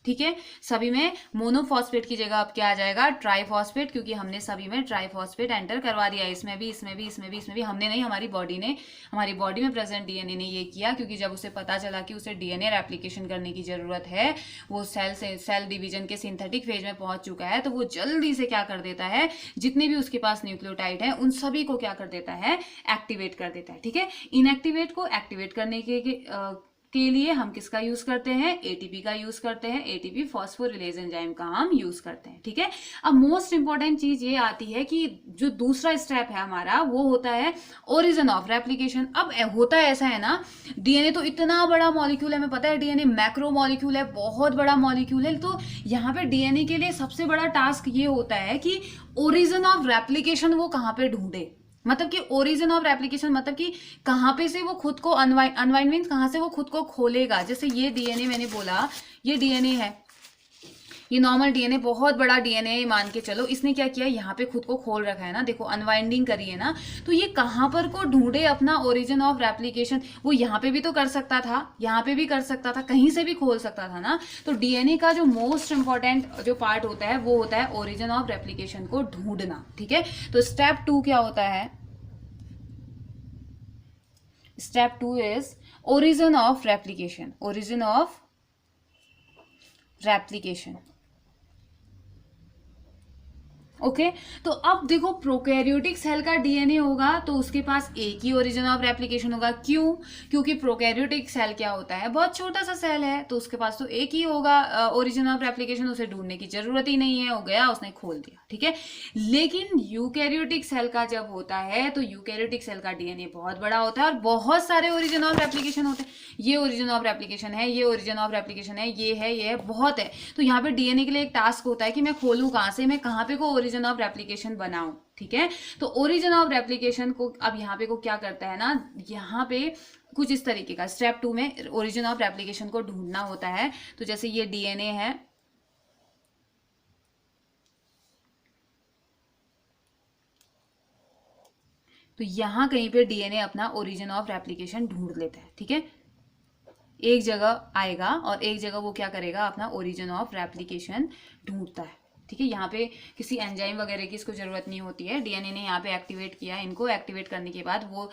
Speaker 1: ठीक है। सभी में मोनोफॉस्फेट की जगह अब क्या आ जाएगा, ट्राइफॉस्फेट, क्योंकि हमने सभी में ट्राइफॉस्फेट एंटर करवा दिया है, इसमें भी, इसमें भी, इसमें भी, इसमें भी। हमने नहीं, हमारी बॉडी ने, हमारी बॉडी में प्रेजेंट DNA ने ये किया, क्योंकि जब उसे पता चला कि उसे DNA रेप्लिकेशन करने की जरूरत है, वो सेल डिवीजन के सिंथेटिक फेज में पहुंच चुका है, तो वो जल्दी से क्या कर देता है, जितने भी उसके पास न्यूक्लियोटाइड है उन सभी को क्या कर देता है, एक्टिवेट कर देता है, ठीक है। इनएक्टिवेट को एक्टिवेट करने के लिए हम किसका यूज करते हैं, ATP का यूज करते हैं, ATP फॉस्फोरिलेज एंजाइम का हम यूज करते हैं, ठीक है। अब मोस्ट इंपॉर्टेंट चीज ये आती है कि जो दूसरा स्टेप है हमारा, वो होता है ओरिजिन ऑफ रेप्लिकेशन। अब होता है ऐसा है ना, DNA तो इतना बड़ा मॉलिक्यूल है, हमें पता है DNA मैक्रो मॉलिक्यूल है, बहुत बड़ा मॉलिक्यूल है, तो यहाँ पे DNA के लिए सबसे बड़ा टास्क ये होता है कि ओरिजिन ऑफ रेप्लिकेशन वो कहाँ पे ढूंढे, मतलब कि ओरिजिन ऑफ रेप्लिकेशन मतलब कि कहाँ पे से वो खुद को अनवाइंड मीन्स कहाँ से वो खुद को खोलेगा। जैसे ये DNA मैंने बोला, ये DNA है, ये नॉर्मल DNA, बहुत बड़ा DNA मान के चलो, इसने क्या किया, यहाँ पे खुद को खोल रखा है ना, देखो अनवाइंडिंग करी है ना, तो ये कहाँ पर को ढूंढे अपना ओरिजिन ऑफ रेप्लिकेशन। वो यहाँ पे भी तो कर सकता था, यहाँ पे भी कर सकता था, कहीं से भी खोल सकता था ना। तो DNA का जो मोस्ट इंपॉर्टेंट जो पार्ट होता है वो होता है ओरिजिन ऑफ रेप्लिकेशन को ढूंढना, ठीक है। तो स्टेप 2 क्या होता है, step 2 is origin of replication, origin of replication, okay. तो अब देखो प्रोकैरियोटिक सेल का DNA होगा तो उसके पास एक ही ओरिजिन ऑफ रेप्लिकेशन होगा, क्यों, क्योंकि प्रोकैरियोटिक सेल क्या होता है, बहुत छोटा सा सेल है, तो उसके पास तो एक ही होगा ओरिजिन ऑफ रेप्लिकेशन, उसे ढूंढने की जरूरत ही नहीं है, हो गया, उसने खोल दिया, ठीक है। लेकिन यूकैरियोटिक सेल का जब होता है तो यूकैरियोटिक सेल का DNA बहुत बड़ा होता है और बहुत सारे ओरिजिन ऑफ रेप्लिकेशन होते हैं, ये ओरिजिन ऑफ रेप्लिकेशन है, ये ओरिजिन ऑफ रेप्लिकेशन है, ये है, बहुत है। तो यहाँ पे DNA के लिए एक टास्क होता है कि मैं खोलूं कहाँ से, मैं कहाँ पे को ओरिजिन ऑफ रेप्लिकेशन बनाऊं, ठीक है। तो ओरिजिन ऑफ रेप्लिकेशन को अब यहाँ पे को क्या करता है ना, यहाँ पे कुछ इस तरीके का स्टेप 2 में ओरिजिन ऑफ रेप्लिकेशन को ढूंढना होता है। तो जैसे ये DNA है, तो यहां कहीं पे DNA अपना ओरिजिन ऑफ रेप्लिकेशन ढूंढ लेता है, ठीक है। एक जगह आएगा और एक जगह वो क्या करेगा, अपना ओरिजिन ऑफ रेप्लिकेशन ढूंढता है, ठीक है। यहाँ पे किसी एंजाइम वगैरह की इसको जरूरत नहीं होती है, DNA ने यहाँ पे एक्टिवेट किया, इनको एक्टिवेट करने के बाद वो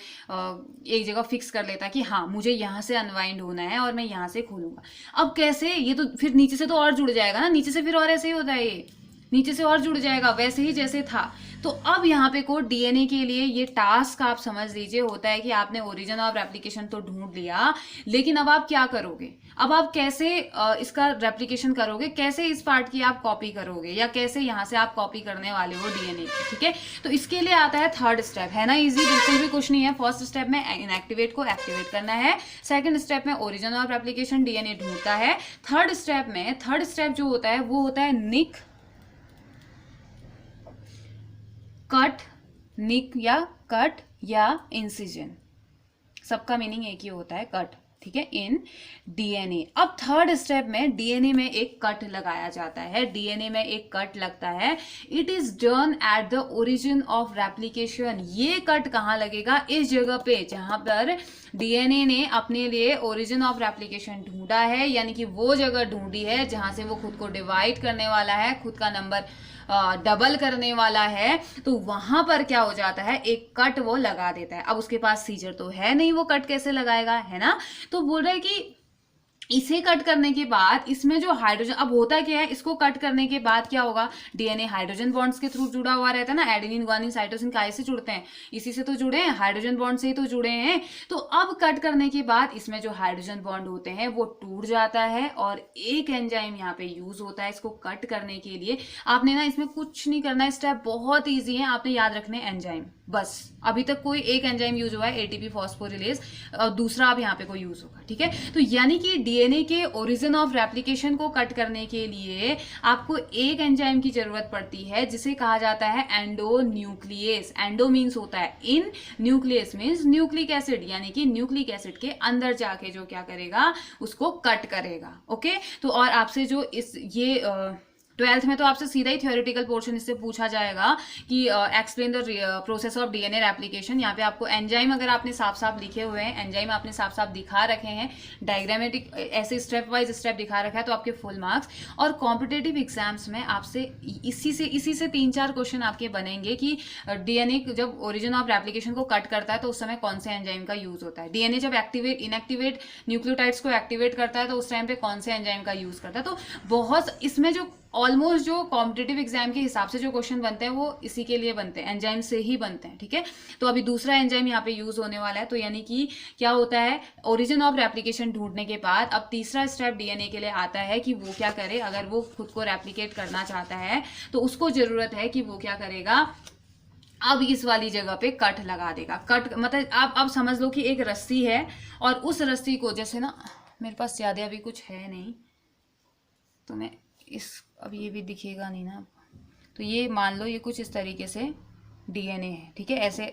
Speaker 1: एक जगह फिक्स कर लेता है कि हाँ मुझे यहाँ से अनवाइंड होना है और मैं यहाँ से खोलूंगा। अब कैसे, ये तो फिर नीचे से तो और जुड़ जाएगा ना, नीचे से फिर और ऐसे ही होता है, ये नीचे से और जुड़ जाएगा वैसे ही जैसे था। तो अब यहाँ पे को DNA के लिए ये टास्क आप समझ लीजिए होता है कि आपने ओरिजिन ऑफ रेप्लिकेशन तो ढूंढ लिया, लेकिन अब आप क्या करोगे, अब आप कैसे इसका रेप्लिकेशन करोगे, कैसे इस पार्ट की आप कॉपी करोगे, या कैसे यहाँ से आप कॉपी करने वाले हो DNA की, ठीक है। तो इसके लिए आता है थर्ड स्टेप, है ना इजी, बिल्कुल भी कुछ नहीं है। फर्स्ट स्टेप में इनएक्टिवेट को एक्टिवेट करना है, सेकंड स्टेप में ओरिजिन ऑफ रेप्लिकेशन DNA ढूंढता है, थर्ड स्टेप जो होता है वो होता है निक कट, निक या कट या इंसिजन, सबका मीनिंग एक ही होता है, कट, ठीक है, इन डीएनए। अब थर्ड स्टेप में डीएनए में एक कट लगाया जाता है, डीएनए में एक कट लगता है। It is done at the origin of replication. ये कट कहाँ लगेगा? इस जगह पे जहां पर डीएनए ने अपने लिए ओरिजिन ऑफ रेप्लिकेशन ढूंढा है, यानी कि वो जगह ढूंढी है जहां से वो खुद को डिवाइड करने वाला है, खुद का नंबर डबल करने वाला है। तो वहां पर क्या हो जाता है, एक कट वो लगा देता है। अब उसके पास सीजर तो है नहीं, वो कट कैसे लगाएगा, है ना? तो बोल रहे कि इसे कट करने के बाद इसमें जो हाइड्रोजन, अब होता क्या है, इसको कट करने के बाद क्या होगा, डीएनए हाइड्रोजन बॉन्ड्स के थ्रू जुड़ा हुआ रहता है ना, एडेनिन गुआनिन साइटोसिन काहे से जुड़ते हैं, इसी से तो जुड़े हैं, हाइड्रोजन बॉन्ड से ही तो जुड़े हैं। तो अब कट करने के बाद इसमें जो हाइड्रोजन बॉन्ड होते हैं वो टूट जाता है और एक एंजाइम यहाँ पे यूज होता है इसको कट करने के लिए। आपने ना इसमें कुछ नहीं करना है, स्टेप बहुत ईजी है, आपने याद रखने एंजाइम बस। अभी तक कोई एक एंजाइम यूज हुआ है एटीपी फॉस्फोरिलेज, और दूसरा अब यहाँ पे कोई यूज होगा, ठीक है। तो यानी कि डीएनए के ओरिजिन ऑफ रेप्लिकेशन को कट करने के लिए आपको एक एंजाइम की जरूरत पड़ती है जिसे कहा जाता है एंडोन्यूक्लियस। एंडो मीन्स होता है इन, न्यूक्लियस मीन्स न्यूक्लिक एसिड, यानी कि न्यूक्लिक एसिड के अंदर जाके जो क्या करेगा, उसको कट करेगा। ओके, तो और आपसे जो इस ये 12th में तो आपसे सीधा ही थ्योरेटिकल पोर्शन इससे पूछा जाएगा कि explain the process of DNA replication. यहाँ पे आपको एंजाइम अगर आपने साफ साफ लिखे हुए हैं, एंजाइम आपने साफ साफ दिखा रखे हैं, डायग्रामेटिक ऐसे स्टेप वाइज स्टेप दिखा रखा है, तो आपके फुल मार्क्स। और कॉम्पिटेटिव एग्जाम्स में आपसे इसी से 3-4 क्वेश्चन आपके बनेंगे कि डीएनए जब ओरिजिन ऑफ रेप्लिकेशन को कट करता है तो उस समय कौन से एंजाइम का यूज होता है, डीएनए जब इनएक्टिवेट न्यूक्लियोटाइड्स को एक्टिवेट करता है तो उस टाइम पे कौन से एंजाइम का यूज करता है। तो बहुत इसमें जो ऑलमोस्ट जो कॉम्पिटेटिव एग्जाम के हिसाब से जो क्वेश्चन बनते हैं वो इसी के लिए बनते हैं, एंजाइम से ही बनते हैं, ठीक है। तो अभी दूसरा एंजाइम यहाँ पे यूज होने वाला है। तो यानी कि क्या होता है, ओरिजिन ऑफ रेप्लिकेशन ढूंढने के बाद अब तीसरा स्टेप डीएनए के लिए आता है कि वो क्या करे, अगर वो खुद को रेप्लिकेट करना चाहता है तो उसको जरूरत है कि वो क्या करेगा, अब इस वाली जगह पे कट लगा देगा। कट मतलब आप अब समझ लो कि एक रस्सी है और उस रस्सी को, जैसे ना मेरे पास ज्यादा अभी कुछ है नहीं तो मैं अब ये भी दिखेगा नहीं ना, तो ये मान लो ये कुछ इस तरीके से डीएनए है, ठीक है, ऐसे।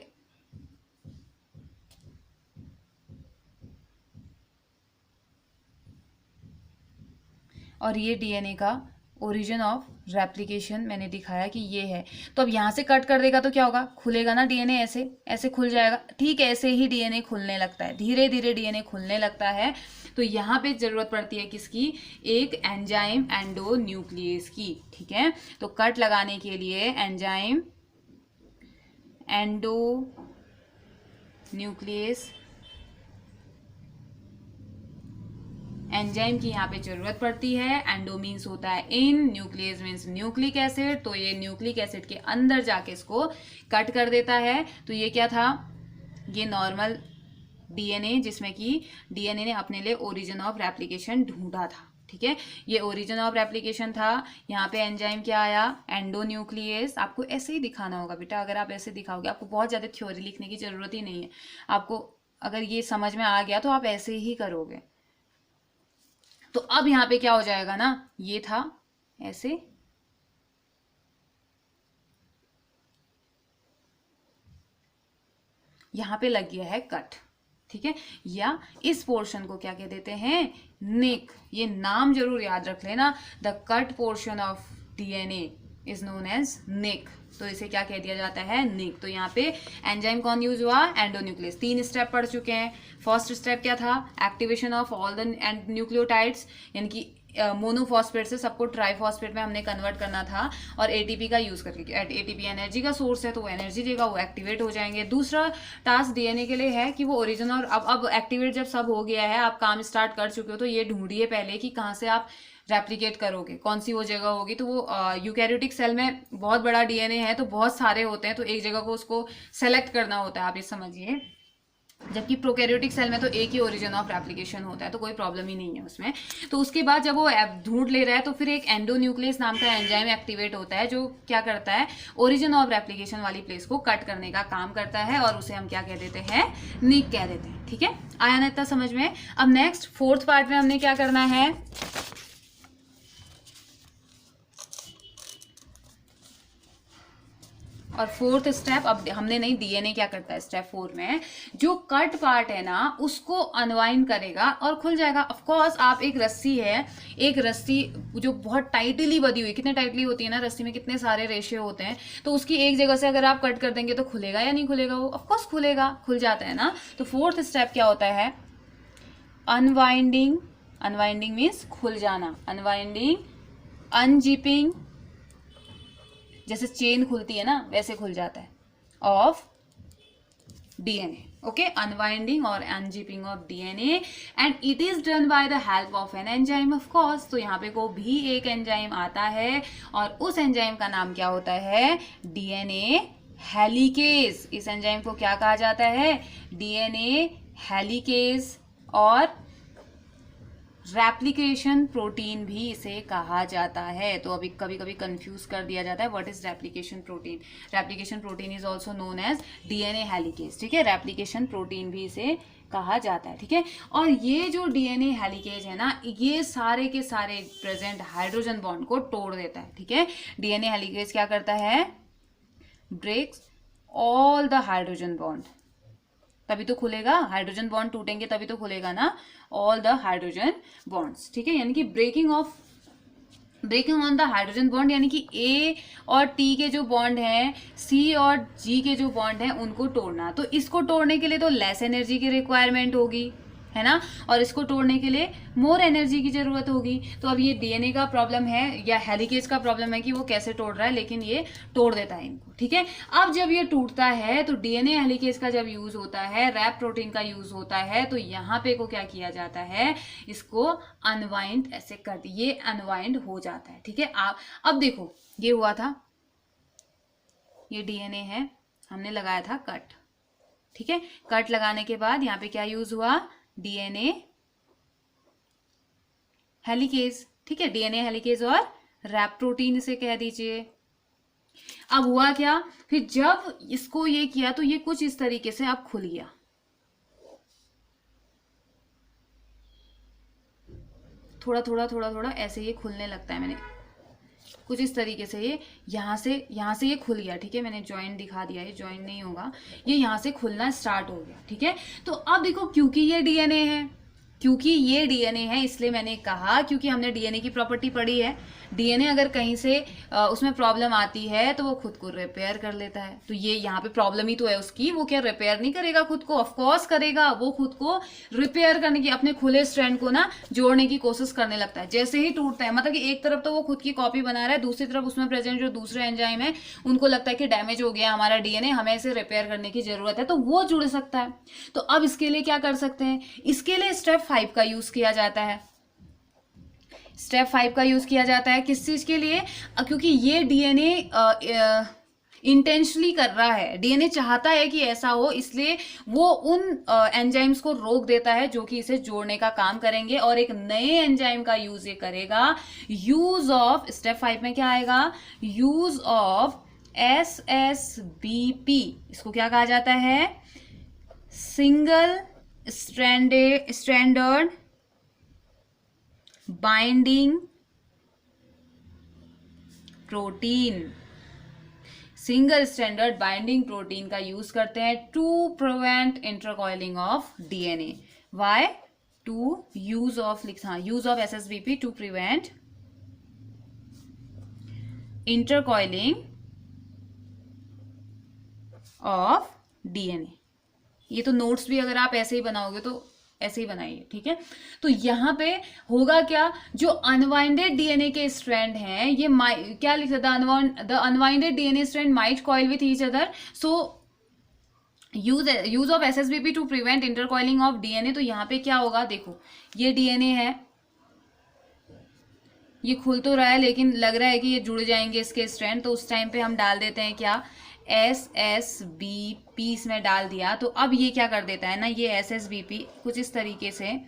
Speaker 1: और ये डीएनए का ओरिजिन ऑफ रेप्लिकेशन मैंने दिखाया कि ये है। तो अब यहाँ से कट कर देगा तो क्या होगा, खुलेगा ना डीएनए, ऐसे ऐसे खुल जाएगा। ठीक ऐसे ही डीएनए खुलने लगता है, धीरे धीरे डीएनए खुलने लगता है। तो यहाँ पे जरूरत पड़ती है किसकी, एक एंजाइम एंडोन्यूक्लियस की, ठीक है। तो कट लगाने के लिए एंजाइम एंडोन्यूक्लियस एंजाइम की यहाँ पे जरूरत पड़ती है। एंडो मीन्स होता है इन, न्यूक्लियस मीन्स न्यूक्लिक एसिड, तो ये न्यूक्लिक एसिड के अंदर जाके इसको कट कर देता है। तो ये क्या था, ये नॉर्मल डीएनए जिसमें कि डीएनए ने अपने लिए ओरिजिन ऑफ रेप्लिकेशन ढूंढा था, ठीक है, ये ओरिजिन ऑफ रेप्लिकेशन था। यहाँ पे एंजाइम क्या आया, एंडोन्यूक्लियस। आपको ऐसे ही दिखाना होगा बेटा, अगर आप ऐसे दिखाओगे आपको बहुत ज़्यादा थ्योरी लिखने की जरूरत ही नहीं है। आपको अगर ये समझ में आ गया तो आप ऐसे ही करोगे। तो अब यहाँ पे क्या हो जाएगा ना, ये था ऐसे, यहाँ पे लग गया है कट, ठीक है। या इस पोर्शन को क्या कह देते हैं, निक। ये नाम जरूर याद रख लेना, the cut portion of DNA is known as nick. तो इसे क्या कह दिया जाता है, निक। तो यहाँ पे एंजाइम कौन यूज हुआ, एंडोन्यूक्लियस। 3 स्टेप पढ़ चुके हैं। फर्स्ट स्टेप क्या था, activation of all the nucleotides, यानी कि मोनोफॉस्फेट से सबको ट्राइफॉस्फेट में हमने कन्वर्ट करना था, और एटीपी का यूज करके, एटीपी एनर्जी का सोर्स है तो वो एनर्जी देगा, वो एक्टिवेट हो जाएंगे। दूसरा टास्क डीएनए के लिए है कि वो ओरिजिन, और अब एक्टिवेट जब सब हो गया है, आप काम स्टार्ट कर चुके हो, तो ये ढूंढिए पहले कि कहाँ से आप रेप्लिकेट करोगे, कौन सी वो जगह होगी। तो वो यूकैरियोटिक सेल में बहुत बड़ा डीएनए है तो बहुत सारे होते हैं, तो एक जगह को उसको सेलेक्ट करना होता है, आप ये समझिए। जबकि प्रोकैरियोटिक सेल में तो एक ही ओरिजिन ऑफ रेप्लिकेशन होता है, तो कोई प्रॉब्लम ही नहीं है उसमें। तो उसके बाद जब वो ढूंढ ले रहा है तो फिर एक एंडोन्यूक्लियस नाम का एंजाइम एक्टिवेट होता है, जो क्या करता है, ओरिजिन ऑफ रेप्लिकेशन वाली प्लेस को कट करने का काम करता है, और उसे हम क्या कह देते हैं, निक कह देते हैं, ठीक है। आया ना इतना समझ में। अब नेक्स्ट 4th पार्ट में हमने क्या करना है, और फोर्थ स्टेप, अब हमने नहीं, डीएनए क्या करता है स्टेप 4 में, जो कट पार्ट है ना उसको अनवाइंड करेगा और खुल जाएगा। ऑफ कोर्स आप एक रस्सी है, एक रस्सी जो बहुत टाइटली बंधी हुई, कितने टाइटली होती है ना रस्सी में, कितने सारे रेशे होते हैं, तो उसकी एक जगह से अगर आप कट कर देंगे तो खुलेगा या नहीं खुलेगा? वो ऑफ कोर्स खुलेगा, खुल जाता है ना। तो फोर्थ स्टेप क्या होता है? अनवाइंडिंग, अनवाइंडिंग मीन्स खुल जाना, अनवाइंडिंग, अनजिपिंग, जैसे चेन खुलती है ना वैसे खुल जाता है, ऑफ डीएनए। ओके, अनवाइंडिंग और unzipping of DNA, and it is done by the help of an enzyme of course. तो यहाँ पे को भी एक एंजाइम आता है और उस एंजाइम का नाम क्या होता है? DNA helicase. इस एंजाइम को क्या कहा जाता है? डीएनए हेलिकेज, और रेप्लिकेशन प्रोटीन भी इसे कहा जाता है। तो अभी कभी कभी कंफ्यूज कर दिया जाता है, what is replication protein? Replication protein is also known as DNA helicase, ठीक है, रेप्लिकेशन प्रोटीन भी इसे कहा जाता है, ठीक है। और ये जो डीएनए हेलिकेज है ना, ये सारे के सारे प्रेजेंट हाइड्रोजन बॉन्ड को तोड़ देता है, ठीक है। डीएनए हेलिकेज क्या करता है? Breaks all the hydrogen bond, तभी तो खुलेगा, हाइड्रोजन बॉन्ड टूटेंगे तभी तो खुलेगा ना, ऑल द हाइड्रोजन बॉन्ड्स, ठीक है। यानी कि breaking on the hydrogen bond, यानी कि ए और टी के जो बॉन्ड हैं, सी और जी के जो बॉन्ड हैं, उनको तोड़ना। तो इसको तोड़ने के लिए तो लेस एनर्जी की रिक्वायरमेंट होगी, है ना, और इसको तोड़ने के लिए मोर एनर्जी की जरूरत होगी। तो अब ये डीएनए का प्रॉब्लम है या हेलिकेज का प्रॉब्लम है कि वो कैसे तोड़ रहा है, लेकिन ये तोड़ देता है इनको, ठीक है। अब जब ये टूटता है तो डीएनए हेलिकेज का जब यूज होता है, रैप प्रोटीन का यूज होता है, तो यहाँ पे को क्या किया जाता है? इसको अनवाइंड ऐसे कर, ये अनवाइंड हो जाता है, ठीक है। आप अब देखो, ये हुआ था, ये डीएनए है, हमने लगाया था कट, ठीक है। कट लगाने के बाद यहाँ पे क्या यूज हुआ? डीएनए हेलिकेज, ठीक है, डीएनए हेलिकेज और रैप प्रोटीन इसे कह दीजिए। अब हुआ क्या? फिर जब इसको ये किया तो ये कुछ इस तरीके से अब खुल गया, थोड़ा थोड़ा थोड़ा थोड़ा ऐसे ये खुलने लगता है। मैंने कुछ इस तरीके से ये यहाँ से ये खुल गया, ठीक है। मैंने जॉइंट दिखा दिया, ये जॉइंट नहीं होगा, ये यहाँ से खुलना स्टार्ट हो गया, ठीक है। तो अब देखो, क्योंकि ये डीएनए है, इसलिए मैंने कहा, क्योंकि हमने डीएनए की प्रॉपर्टी पढ़ी है, डीएनए अगर कहीं से उसमें प्रॉब्लम आती है तो वो खुद को रिपेयर कर लेता है। तो ये यहाँ पे प्रॉब्लम ही तो है उसकी, वो क्या रिपेयर नहीं करेगा खुद को? ऑफ कोर्स करेगा, वो खुद को रिपेयर करने की, अपने खुले स्ट्रैंड को ना जोड़ने की कोशिश करने लगता है जैसे ही टूटता है। मतलब कि एक तरफ तो वो खुद की कॉपी बना रहा है, दूसरी तरफ उसमें प्रेजेंट जो दूसरे एंजाइम है उनको लगता है कि डैमेज हो गया हमारा डीएनए, हमें इसे रिपेयर करने की जरूरत है, तो वो जुड़ सकता है। तो अब इसके लिए क्या कर सकते हैं? इसके लिए स्टेप 5 का यूज किया जाता है। स्टेप 5 का यूज किया जाता है किस चीज के लिए? क्योंकि ये डीएनए इंटेंशनली कर रहा है, डीएनए चाहता है कि ऐसा हो, इसलिए वो उन एंजाइम्स को रोक देता है जो कि इसे जोड़ने का काम करेंगे, और एक नए एंजाइम का यूज ये करेगा। यूज ऑफ, स्टेप 5 में क्या आएगा? यूज ऑफ SSBP, इसको क्या कहा जाता है? Single stranded binding protein, single standard binding protein का यूज करते हैं to prevent intercoiling of DNA. Why? To use of, use of SSBP to prevent intercoiling of DNA. ये तो नोट्स भी अगर आप ऐसे ही बनाओगे तो ऐसे ही बनाइए, ठीक है। तो यहां पे होगा क्या? जो अनवाइंडेड डीएनए के स्ट्रैंड हैं, ये क्या लिखा था? The unwinded DNA strand might coil with each other, so use of SSBP to prevent intercoiling of DNA. तो यहाँ पे क्या होगा? देखो, ये डीएनए है, ये खुल तो रहा है लेकिन लग रहा है कि ये जुड़ जाएंगे इसके स्ट्रैंड, तो उस टाइम पे हम डाल देते हैं क्या? SSBP इसमें डाल दिया। तो अब ये क्या कर देता है ना, ये SSBP कुछ इस तरीके से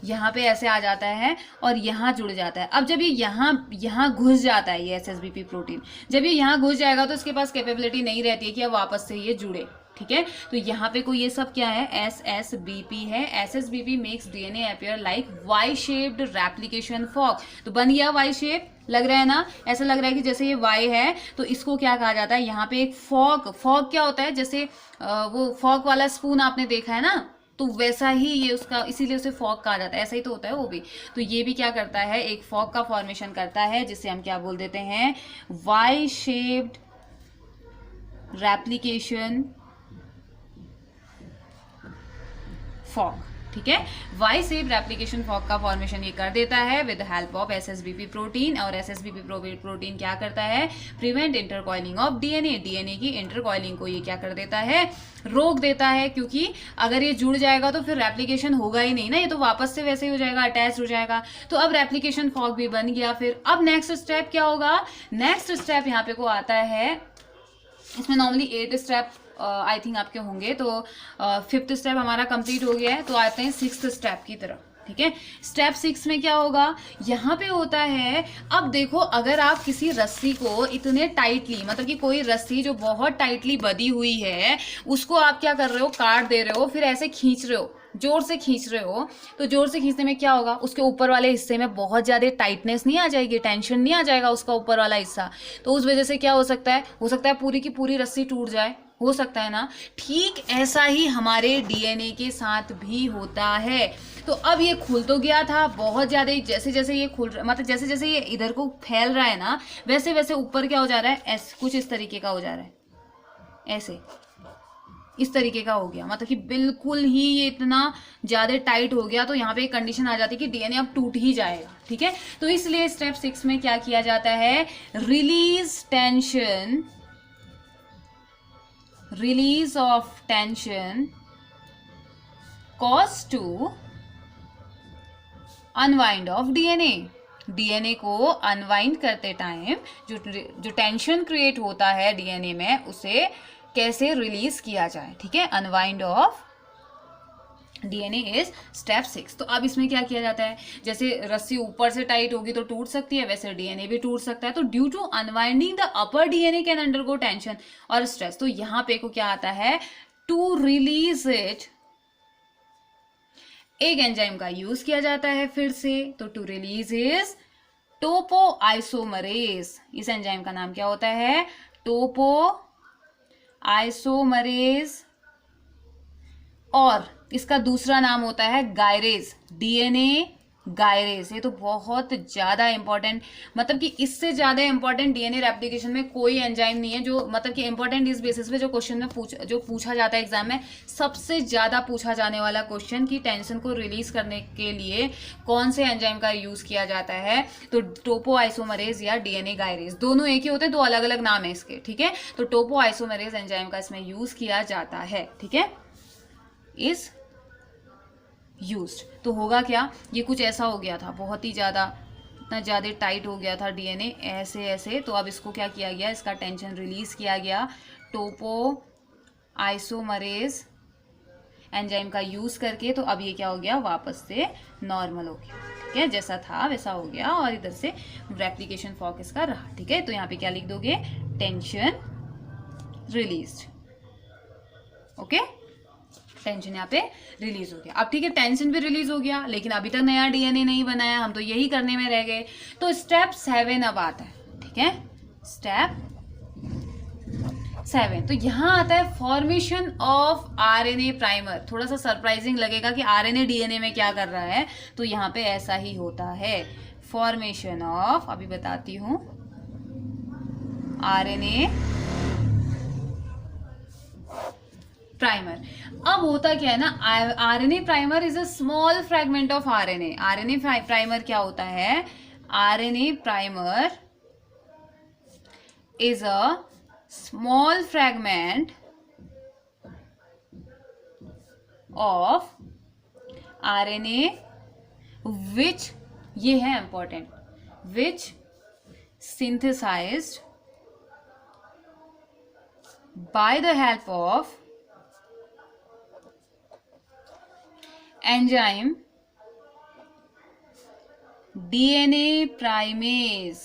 Speaker 1: यहाँ पे ऐसे आ जाता है और यहाँ जुड़ जाता है। अब जब ये यहाँ घुस जाता है, ये SSBP प्रोटीन जब ये यहाँ घुस जाएगा तो इसके पास कैपेबिलिटी नहीं रहती है कि अब वापस से ये जुड़े, ठीक है। तो यहाँ पे कोई ये सब क्या है, SSBP है। SSBP makes DNA appear like Y shaped replication fork. तो बन गया वाई शेप, लग रहा है ना, ऐसा लग रहा है कि जैसे ये वाई है तो इसको क्या कहा जाता है, यहाँ पे एक फॉक। फॉक क्या होता है, जैसे वो फॉक वाला स्पून आपने देखा है ना, तो वैसा ही ये उसका, इसीलिए उसे फॉक कहा जाता है, ऐसा ही तो होता है वो भी। तो ये भी क्या करता है, एक फॉक का फॉर्मेशन करता है, जिसे हम क्या बोल देते हैं, वाई शेप्ड रेप्लिकेशन फॉक। ठीक है, वाई शेप रेप्लिकेशन फॉक का फॉर्मेशन ये कर देता है with help of SSBP protein. और SSBP प्रोटीन क्या करता है, prevent intercoiling of DNA। DNA की इंटरकॉइलिंग को ये क्या कर देता है, रोक देता है, क्योंकि अगर ये जुड़ जाएगा तो फिर रेप्लिकेशन होगा ही नहीं ना, ये तो वापस से वैसे ही हो जाएगा, अटैच हो जाएगा। तो अब रेप्लिकेशन फॉक भी बन गया। फिर अब नेक्स्ट स्टेप क्या होगा, नेक्स्ट स्टेप यहाँ पे को आता है, इसमें नॉर्मली 8 स्टेप आई थिंक आपके होंगे, तो 5th स्टेप हमारा कंप्लीट हो गया है। तो आते हैं 6th स्टेप की तरफ। ठीक है, स्टेप 6 में क्या होगा, यहाँ पे होता है, अब देखो अगर आप किसी रस्सी को इतने टाइटली, मतलब कि कोई रस्सी जो बहुत टाइटली बंधी हुई है उसको आप क्या कर रहे हो, काट दे रहे हो, फिर ऐसे खींच रहे हो, जोर से खींच रहे हो, तो जोर से खींचने में क्या होगा, उसके ऊपर वाले हिस्से में बहुत ज्यादा टाइटनेस नहीं आ जाएगी, टेंशन नहीं आ जाएगा उसका ऊपर वाला हिस्सा। तो उस वजह से क्या हो सकता है पूरी की पूरी रस्सी टूट जाए, हो सकता है ना। ठीक ऐसा ही हमारे DNA के साथ भी होता है। तो अब ये खुल तो गया था बहुत ज्यादा, जैसे जैसे ये खुल रहा, मतलब जैसे जैसे ये इधर को फैल रहा है ना, वैसे वैसे ऊपर क्या हो जा रहा है, कुछ इस तरीके का हो जा रहा है, ऐसे इस तरीके का हो गया, मतलब कि बिल्कुल ही ये इतना ज्यादा टाइट हो गया। तो यहाँ पे एक कंडीशन आ जाती है कि DNA अब टूट ही जाएगा। ठीक है, तो इसलिए स्टेप 6 में क्या किया जाता है, release tension, release of tension cause to unwind of DNA। DNA को अनवाइंड करते टाइम जो टेंशन क्रिएट होता है DNA में, उसे कैसे रिलीज किया जाए। ठीक है, unwind of DNA is step 6। तो अब इसमें क्या किया जाता है, जैसे रस्सी ऊपर से टाइट होगी तो टूट सकती है, वैसे DNA भी टूट सकता है। तो due to unwinding the upper DNA can undergo tension और स्ट्रेस। तो यहाँ पे को क्या आता है, टू रिलीज इट एक एंजाइम का यूज किया जाता है फिर से। तो to release is topoisomerase. इस एंजाइम का नाम क्या होता है, टोपो आइसोमरेज, और इसका दूसरा नाम होता है गायरेज, DNA गायरेज। ये तो बहुत ज्यादा इंपॉर्टेंट, मतलब कि इससे ज्यादा इंपॉर्टेंट DNA रेप्लिकेशन में कोई एंजाइम नहीं है, जो मतलब कि इंपॉर्टेंट इस बेसिस पे जो क्वेश्चन में पूछा जाता है एग्जाम में, सबसे ज्यादा पूछा जाने वाला क्वेश्चन कि टेंशन को रिलीज करने के लिए कौन से एंजाइम का यूज किया जाता है। तो टोपो आइसोमरेज या DNA गायरेज, दोनों एक ही होते हैं, दो अलग अलग नाम है इसके। ठीक है, तो टोपो आइसोमरेज एंजाइम का इसमें यूज किया जाता है। ठीक है, इज यूज्ड। तो होगा क्या, ये कुछ ऐसा हो गया था, बहुत ही ज्यादा, इतना ज्यादा टाइट हो गया था DNA, ऐसे ऐसे। तो अब इसको क्या किया गया, इसका टेंशन रिलीज किया गया, टोपो आइसोमरेज एंजाइम का यूज करके। तो अब ये क्या हो गया, वापस से नॉर्मल हो गया। ठीक है, जैसा था वैसा हो गया, और इधर से रेप्लिकेशन फॉक इसका रहा। ठीक है, तो यहाँ पे क्या लिख दोगे, टेंशन रिलीज्ड। ओके, टेंशन यहाँ पे रिलीज हो गया। अब ठीक है, टेंशन भी रिलीज हो गया, लेकिन अभी तक नया DNA नहीं बनाया, हम तो यही करने में रह गए। तो स्टेप 7 अब आता है। ठीक है, स्टेप 7, तो यहाँ आता है फॉर्मेशन ऑफ RNA प्राइमर। थोड़ा सा सरप्राइजिंग लगेगा कि RNA DNA में क्या कर रहा है, तो यहाँ पे ऐसा ही होता है, फॉर्मेशन ऑफ, अभी बताती हूँ, RNA प्राइमर। अब होता क्या है ना, RNA primer is a small fragment of RNA। RNA primer क्या होता है, RNA primer is a small fragment of RNA विच, ये है important, which synthesized by the help of enzyme DNA primase.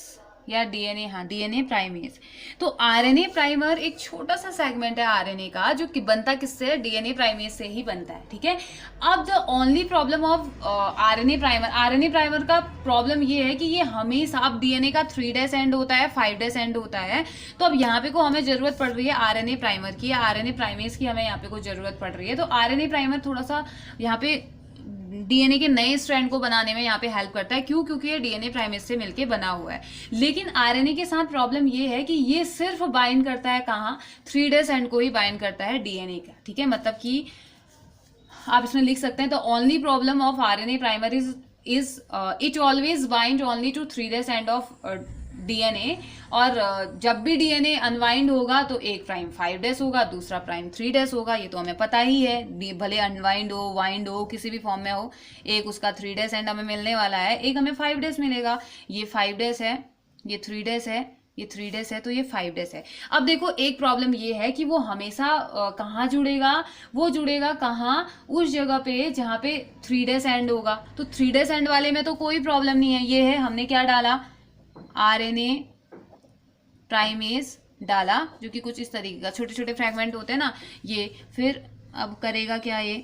Speaker 1: या डीएनए, हाँ डीएनए प्राइमेज। तो RNA primer एक छोटा सा सेगमेंट है आरएनए का जो कि बनता किससे है, डीएनए प्राइमेज से ही बनता है, ठीक है। अब the only problem of RNA primer का प्रॉब्लम ये है कि ये हमेशा, अब डीएनए का 3' एंड होता है, 5' एंड होता है, तो अब यहाँ पे को हमें जरूरत पड़ रही है आरएनए प्राइमर की, आरएनए प्राइमेज की हमें यहाँ पे को जरूरत पड़ रही है। तो आरएनए प्राइमर थोड़ा सा यहाँ पे डीएनए के नए स्ट्रैंड को बनाने में यहाँ पे हेल्प करता है। क्यों? क्योंकि ये डीएनए प्राइमेज से मिलके बना हुआ है। लेकिन आरएनए के साथ प्रॉब्लम ये है कि ये सिर्फ बाइंड करता है कहाँ, 3' एंड को ही बाइंड करता है डीएनए का, ठीक है। मतलब कि आप इसमें लिख सकते हैं, the only problem of RNA primer is it always bind only to 3' end of DNA. और जब भी डीएनए अनवाइंड होगा तो एक प्राइम 5' होगा, दूसरा प्राइम 3' होगा, ये तो हमें पता ही है। भले अनवाइंड हो, वाइंड हो, किसी भी फॉर्म में हो, एक उसका 3' एंड हमें मिलने वाला है, एक हमें 5' मिलेगा। ये 5' है, ये 3' है, ये 3' है, तो ये 5' है। अब देखो एक प्रॉब्लम ये है कि वो हमेशा कहाँ जुड़ेगा, वो जुड़ेगा कहाँ, उस जगह पे जहाँ पे 3' एंड होगा। तो 3' एंड वाले में तो कोई प्रॉब्लम नहीं है। ये है, हमने क्या डाला, आरएनए प्राइमेज डाला, जो कि कुछ इस तरीके का छोटे छोटे फ्रैगमेंट होते हैं ना ये। फिर अब करेगा क्या, ये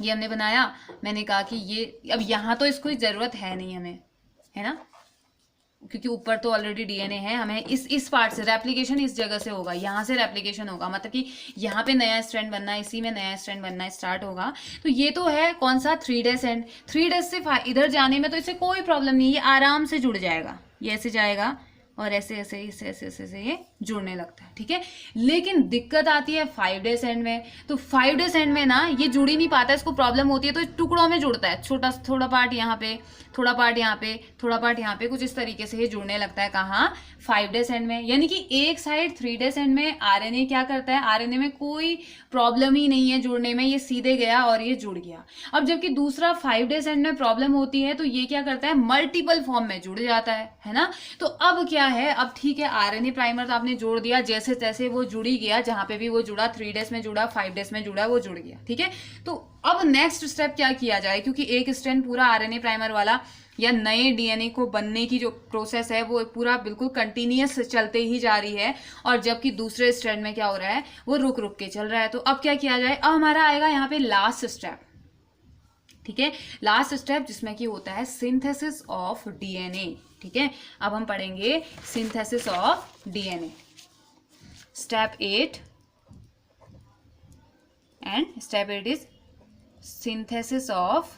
Speaker 1: हमने बनाया, मैंने कहा कि ये अब यहाँ तो इसको जरूरत है नहीं हमें, है ना, क्योंकि ऊपर तो ऑलरेडी डीएनए है। हमें इस पार्ट से रेप्लिकेशन इस जगह से होगा, यहाँ से रेप्लिकेशन होगा, मतलब कि यहाँ पे नया स्ट्रैंड बनना, इसी में नया स्ट्रैंड बनना स्टार्ट होगा। तो ये तो है कौन सा, 3' एंड, 3' से इधर जाने में तो इससे कोई प्रॉब्लम नहीं, ये आराम से जुड़ जाएगा, ये ऐसे जाएगा और ऐसे ऐसे ऐसे ऐसे ऐसे ऐसे ये जुड़ने लगता है, ठीक है। लेकिन दिक्कत आती है 5' एंड में। तो 5' एंड में ना ये जुड़ ही नहीं पाता, इसको प्रॉब्लम होती है, तो टुकड़ों में जुड़ता है, छोटा थोड़ा पार्ट यहाँ पे, थोड़ा पार्ट यहाँ पे, थोड़ा पार्ट यहाँ पे, कुछ इस तरीके से ये जुड़ने लगता है कहाँ, 5' एंड में। यानी कि एक साइड 3' एंड में आरएनए क्या करता है, आरएनए में कोई प्रॉब्लम ही नहीं है जुड़ने में, ये सीधे गया और ये जुड़ गया। अब जबकि दूसरा 5' एंड में प्रॉब्लम होती है, तो ये क्या करता है, मल्टीपल फॉर्म में जुड़ जाता है ना। तो अब क्या है, अब ठीक है आरएनए प्राइमर तो आपने जोड़ दिया, जैसे तैसे वो जुड़ ही गया, जहां पे भी वो जुड़ा, 3' में जुड़ा, 5' में जुड़ा, वो जुड़ गया, ठीक है। तो अब नेक्स्ट स्टेप क्या किया जाए, क्योंकि एक स्ट्रैंड पूरा आरएनए प्राइमर वाला या नए डीएनए को बनने की जो प्रोसेस है वो पूरा बिल्कुल कंटिन्यूअस चलते ही जा रही है, और जबकि दूसरे स्ट्रैंड में क्या हो रहा है, वो रुक रुक के चल रहा है। तो अब क्या किया जाए, अब हमारा आएगा यहाँ पे लास्ट स्टेप, ठीक है, लास्ट स्टेप जिसमें कि होता है सिंथेसिस ऑफ डीएनए, ठीक है। अब हम पढ़ेंगे synthesis of DNA, step 8, and step 8 is synthesis of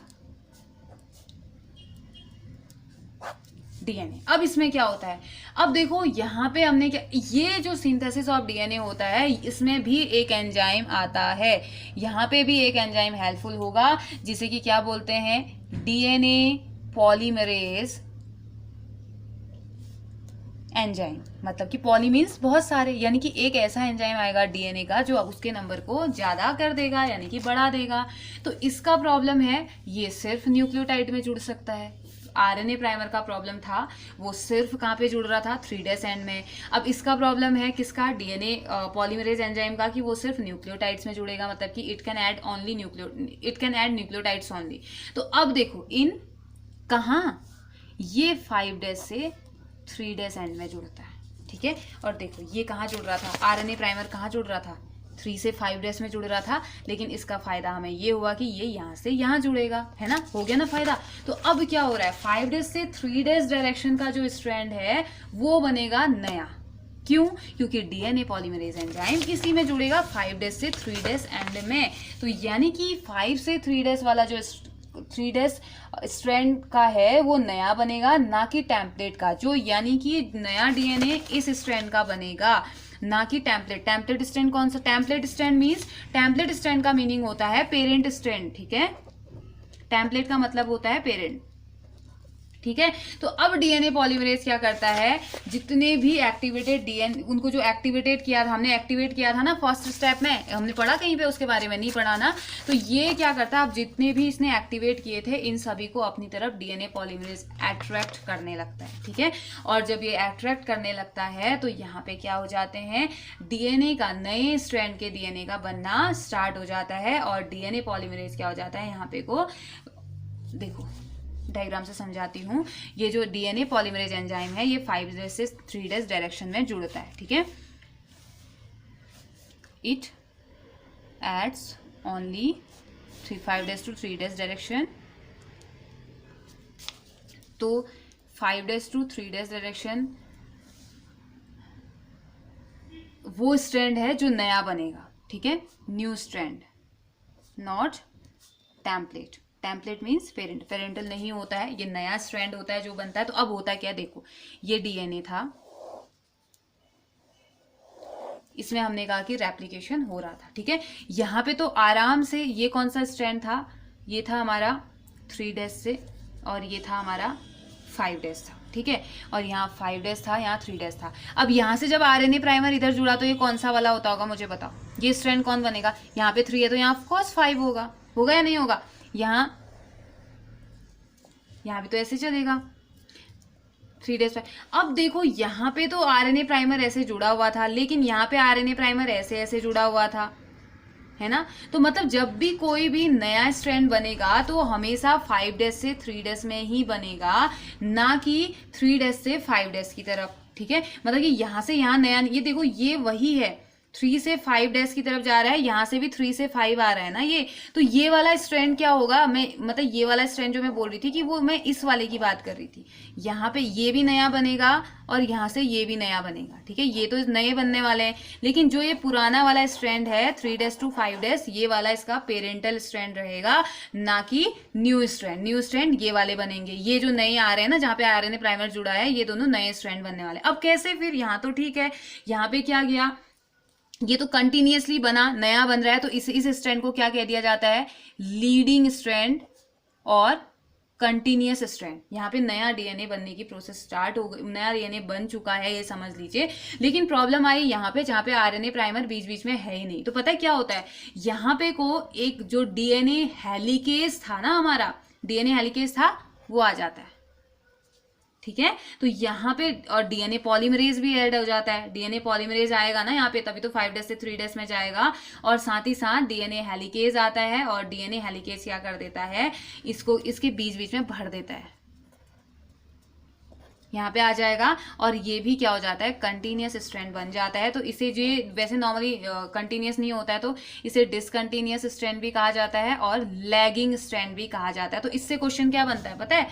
Speaker 1: DNA. अब इसमें क्या होता है, अब देखो यहाँ पे हमने क्या, ये जो सिंथेसिस ऑफ डीएनए होता है इसमें भी एक एंजाइम आता है, यहाँ पे भी एक एंजाइम हेल्पफुल होगा, जिसे कि क्या बोलते हैं, डीएनए पॉलीमरेज एंजाइम। मतलब कि पॉली मीन्स बहुत सारे, यानी कि एक ऐसा एंजाइम आएगा डीएनए का जो उसके नंबर को ज्यादा कर देगा, यानी कि बढ़ा देगा। तो इसका प्रॉब्लम है, ये सिर्फ न्यूक्लियोटाइड में जुड़ सकता है। आरएनए प्राइमर का प्रॉब्लम था, वो सिर्फ कहाँ पे जुड़ रहा था, 3' एंड में। अब इसका प्रॉब्लम है किसका, डीएनए पॉलीमरेज एंजाइम का, कि वो सिर्फ न्यूक्लियोटाइड्स में जुड़ेगा, मतलब कि it can add nucleotides only. तो अब देखो इन कहाँ, ये 5' से 3' एंड में जुड़ता है, ठीक है। और देखो ये कहाँ जुड़ रहा था, आरएनए प्राइमर कहाँ जुड़ रहा था, 3 से 5' में जुड़ रहा था। लेकिन इसका फायदा हमें ये हुआ कि ये यहाँ से यहाँ जुड़ेगा, है ना, हो गया ना फायदा। तो अब क्या हो रहा है, 5' से 3' डायरेक्शन का जो स्ट्रैंड है वो बनेगा नया। क्यों? क्योंकि डीएनए पॉलीमरेज एंजाइम इसी में जुड़ेगा 5' से 3' एंड में। तो यानी कि 5 से 3' वाला जो 3' स्ट्रैंड का है वो नया बनेगा, ना कि टेम्पलेट का, जो यानी कि नया डीएनए इस स्ट्रैंड का बनेगा, ना कि टेम्पलेट। टेम्पलेट स्ट्रैंड कौन सा, template strand means, template strand का मीनिंग होता है पेरेंट स्ट्रैंड, ठीक है। टेम्पलेट का मतलब होता है पेरेंट, ठीक है। तो अब डीएनए पॉलीमरेज क्या करता है, जितने भी एक्टिवेटेड डीएनए, उनको जो एक्टिवेटेड किया था, हमने एक्टिवेट किया था ना फर्स्ट स्टेप में, हमने पढ़ा कहीं पे, उसके बारे में नहीं पढ़ा ना। तो ये क्या करता है, अब जितने भी इसने एक्टिवेट किए थे इन सभी को अपनी तरफ डीएनए पॉलीमरेज अट्रैक्ट करने लगता है, ठीक है। और जब ये अट्रैक्ट करने लगता है तो यहाँ पे क्या हो जाते हैं, डीएनए का, नए स्ट्रैंड के डीएनए का बनना स्टार्ट हो जाता है। और डीएनए पॉलीमरेज क्या हो जाता है, यहाँ पे को देखो डायग्राम से समझाती हूँ। ये जो डीएनए पॉलीमरेज एंजाइम है ये 5' से 3' डायरेक्शन में जुड़ता है, ठीक है। It adds only 5' to 3' direction. तो 5' to 3' डायरेक्शन वो स्ट्रैंड है जो नया बनेगा, ठीक है, new strand, not template. Template means parent, parental नहीं होता है, ये नया स्ट्रैंड होता है जो बनता है। तो अब होता है क्या, देखो ये डीएनए था, इसमें हमने कहा कि रेप्लिकेशन हो रहा था, ठीक है। यहाँ पे तो आराम से ये कौन सा स्ट्रैंड था, ये था हमारा 3' से और ये था हमारा 5' था, ठीक है। और यहाँ 5' था, यहाँ 3' था। अब यहाँ से जब आरएनए प्राइमर इधर जुड़ा तो ये कौन सा वाला होता होगा, मुझे बताओ। ये स्ट्रैंड कौन बनेगा, यहाँ पे 3 है तो यहाँ ऑफकोर्स 5 होगा, होगा या नहीं होगा। यहाँ भी तो ऐसे चलेगा 3' 5। अब देखो यहाँ पे तो आरएनए प्राइमर ऐसे जुड़ा हुआ था, लेकिन यहाँ पे आरएनए प्राइमर ऐसे ऐसे जुड़ा हुआ था, है ना। तो मतलब जब भी कोई भी नया स्ट्रैंड बनेगा तो हमेशा 5' से 3' में ही बनेगा, ना कि 3' से 5' की तरफ, ठीक है। मतलब कि यहाँ से यहाँ नया, ये देखो ये वही है, 3 से 5' की तरफ जा रहा है, यहाँ से भी 3 से 5 आ रहा है ना ये। तो ये वाला स्ट्रैंड क्या होगा, मैं मतलब ये वाला स्ट्रैंड जो मैं बोल रही थी कि वो मैं इस वाले की बात कर रही थी। यहाँ पे ये भी नया बनेगा और यहाँ से ये भी नया बनेगा, ठीक है। ये तो नए बनने वाले हैं, लेकिन जो ये पुराना वाला स्ट्रैंड है 3' to 5' ये वाला इसका पेरेंटल स्ट्रैंड रहेगा, ना कि न्यू स्ट्रैंड। न्यू स्ट्रैंड ये वाले बनेंगे, ये जो नए आ रहे हैं ना, जहाँ पे आरएनए प्राइमर जुड़ा है, ये दोनों नए स्ट्रैंड बनने वाले। अब कैसे, फिर यहाँ तो ठीक है, यहाँ पे क्या गया, ये तो कंटिन्यूअसली बना, नया बन रहा है, तो इस स्ट्रैंड को क्या कह दिया जाता है, लीडिंग स्ट्रैंड और कंटिन्यूअस स्ट्रैंड। यहाँ पे नया डीएनए बनने की प्रोसेस स्टार्ट हो गई, नया डीएनए बन चुका है, ये समझ लीजिए। लेकिन प्रॉब्लम आई यहाँ पे, जहाँ पे आरएनए प्राइमर बीच बीच में है ही नहीं। तो पता है क्या होता है, यहाँ पे को एक जो डीएनए हेलिकेज था ना, हमारा डीएनए हेलिकेज था, वो आ जाता है, ठीक है। तो यहाँ पे और डीएनए पॉलीमरेज भी ऐड हो जाता है। डीएनए पॉलीमरेज आएगा ना यहाँ पे, तभी तो 5' से 3' में जाएगा। और साथ ही साथ डीएनए हेलिकेज आता है, और डीएनए हेलिकेज क्या कर देता है, इसको इसके बीच बीच में भर देता है, यहाँ पे आ जाएगा। और ये भी क्या हो जाता है, कंटिन्यूअस स्ट्रैंड बन जाता है। तो इसे जो वैसे नॉर्मली कंटिन्यूअस नहीं होता है, तो इसे डिसकंटिन्यूअस स्ट्रैंड भी कहा जाता है और लैगिंग स्ट्रैंड भी कहा जाता है। तो इससे क्वेश्चन क्या बनता है पता है,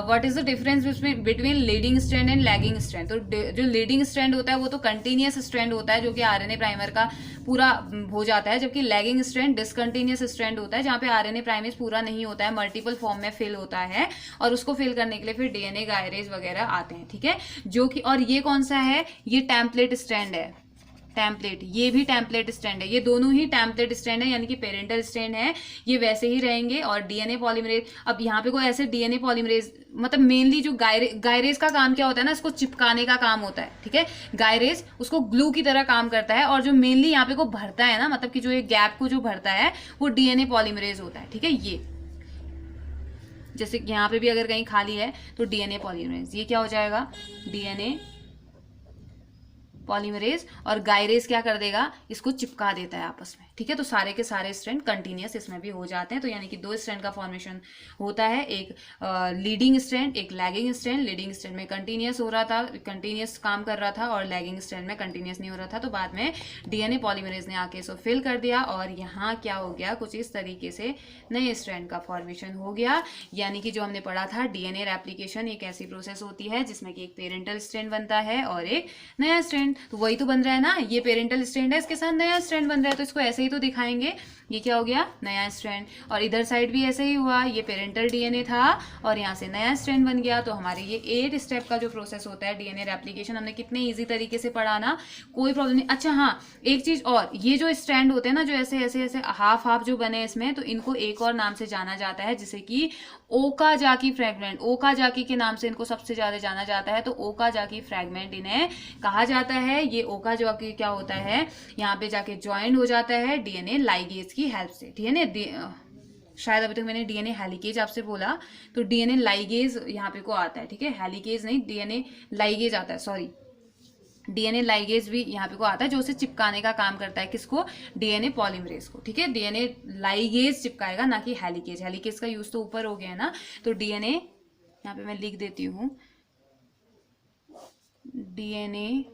Speaker 1: what is the difference between leading strand and lagging strand. तो जो लीडिंग स्ट्रैंड होता है वो तो कंटिन्यूअस स्ट्रैंड होता है, जो कि आरएनए प्राइमर का पूरा हो जाता है, जबकि लैगिंग स्ट्रैंड डिसकंटिन्यूअस स्ट्रैंड होता है, जहाँ पे आरएनए प्राइमेज पूरा नहीं होता है, मल्टीपल फॉर्म में फिल होता है, और उसको फिल करने के लिए फिर डीएनए गायरेज वगैरह आते हैं, ठीक है। जो कि, और ये कौन सा है, ये टेम्पलेट स्ट्रैंड है, टेम्पलेट, ये भी टेम्पलेट स्ट्रैंड है, ये दोनों ही टेम्पलेट स्ट्रैंड है, यानी कि पेरेंटल स्ट्रैंड है, ये वैसे ही रहेंगे। और डीएनए पॉलीमरेज, अब यहाँ पे कोई ऐसे डीएनए पॉलीमरेज, मतलब मेनली जो गायरेज का काम क्या होता है ना, इसको चिपकाने का काम होता है, ठीक है। गायरेज उसको ग्लू की तरह काम करता है, और जो मेनली यहाँ पे को भरता है ना, मतलब कि जो ये गैप को जो भरता है वो डीएनए पॉलीमरेज होता है, ठीक है। ये जैसे यहाँ पे भी अगर कहीं खाली है तो डीएनए पॉलीमरेज, ये क्या हो जाएगा, डीएनए पॉलीमरेज, और गायरेज क्या कर देगा, इसको चिपका देता है आपस में, ठीक है। तो सारे के सारे स्ट्रैंड कंटिन्यूअस इसमें भी हो जाते हैं। तो यानी कि दो स्ट्रैंड का फॉर्मेशन होता है, एक लीडिंग स्ट्रैंड, एक लैगिंग स्ट्रैंड। लीडिंग स्ट्रैंड में कंटिन्यूअस हो रहा था, कंटिन्यूअस काम कर रहा था, और लैगिंग स्ट्रैंड में कंटिन्यूअस नहीं हो रहा था। तो बाद में डीएनए पॉलीमरेज ने आके इसको फिल कर दिया, और यहाँ क्या हो गया, कुछ इस तरीके से नए स्ट्रैंड का फॉर्मेशन हो गया। यानी कि जो हमने पढ़ा था, डीएनए रेप्लिकेशन एक ऐसी प्रोसेस होती है जिसमें कि एक पेरेंटल स्ट्रैंड बनता है और एक नया स्ट्रैंड। तो वही तो बन रहा है ना, ये पेरेंटल स्ट्रैंड है, इसके साथ नया स्ट्रैंड बन रहा है, तो इसको ऐसे ही तो दिखाएंगे। ये क्या हो गया, नया स्ट्रैंड। और इधर साइड भी ऐसे ही हुआ, ये पेरेंटल डीएनए था और यहाँ से नया स्ट्रैंड बन गया। तो हमारे ये 8 स्टेप का जो प्रोसेस होता है डीएनए रेप्लिकेशन, हमने कितने इजी तरीके से पढ़ा ना, कोई प्रॉब्लम नहीं। अच्छा हाँ, एक चीज और, ये जो स्ट्रैंड होते हैं ना, जो ऐसे ऐसे ऐसे हाफ हाफ जो बने इसमें, तो इनको एक और नाम से जाना जाता है, जिसे कि ओकाजाकी फ्रैगमेंट। ओकाजाकी के नाम से इनको सबसे ज्यादा जाना जाता है। तो ओकाजाकी फ्रैगमेंट इन्हें कहा जाता है। ये ओकाजाकी क्या होता है, यहाँ पे जाके ज्वाइन हो जाता है डीएनए लाइगेज की हेल्प से, ठीक है ना। शायद अभी तक मैंने डीएनए हेलिकेज आपसे बोला, तो डीएनए लाइगेज यहाँ पे को आता है, ठीक है, हेलिकेज नहीं, डीएनए लाइगेज आता है, सॉरी, डीएनए लाइगेज भी यहाँ पे को आता है जो उसे चिपकाने का काम करता है, किसको, डीएनए पॉलीमरेज को, ठीक है। डीएनए लाइगेज चिपकाएगा, ना कि हेलिकेज। हेलिकेज का यूज तो ऊपर हो गया है ना, तो डीएनए यहाँ पे मैं लिख देती हूँ, डीएनए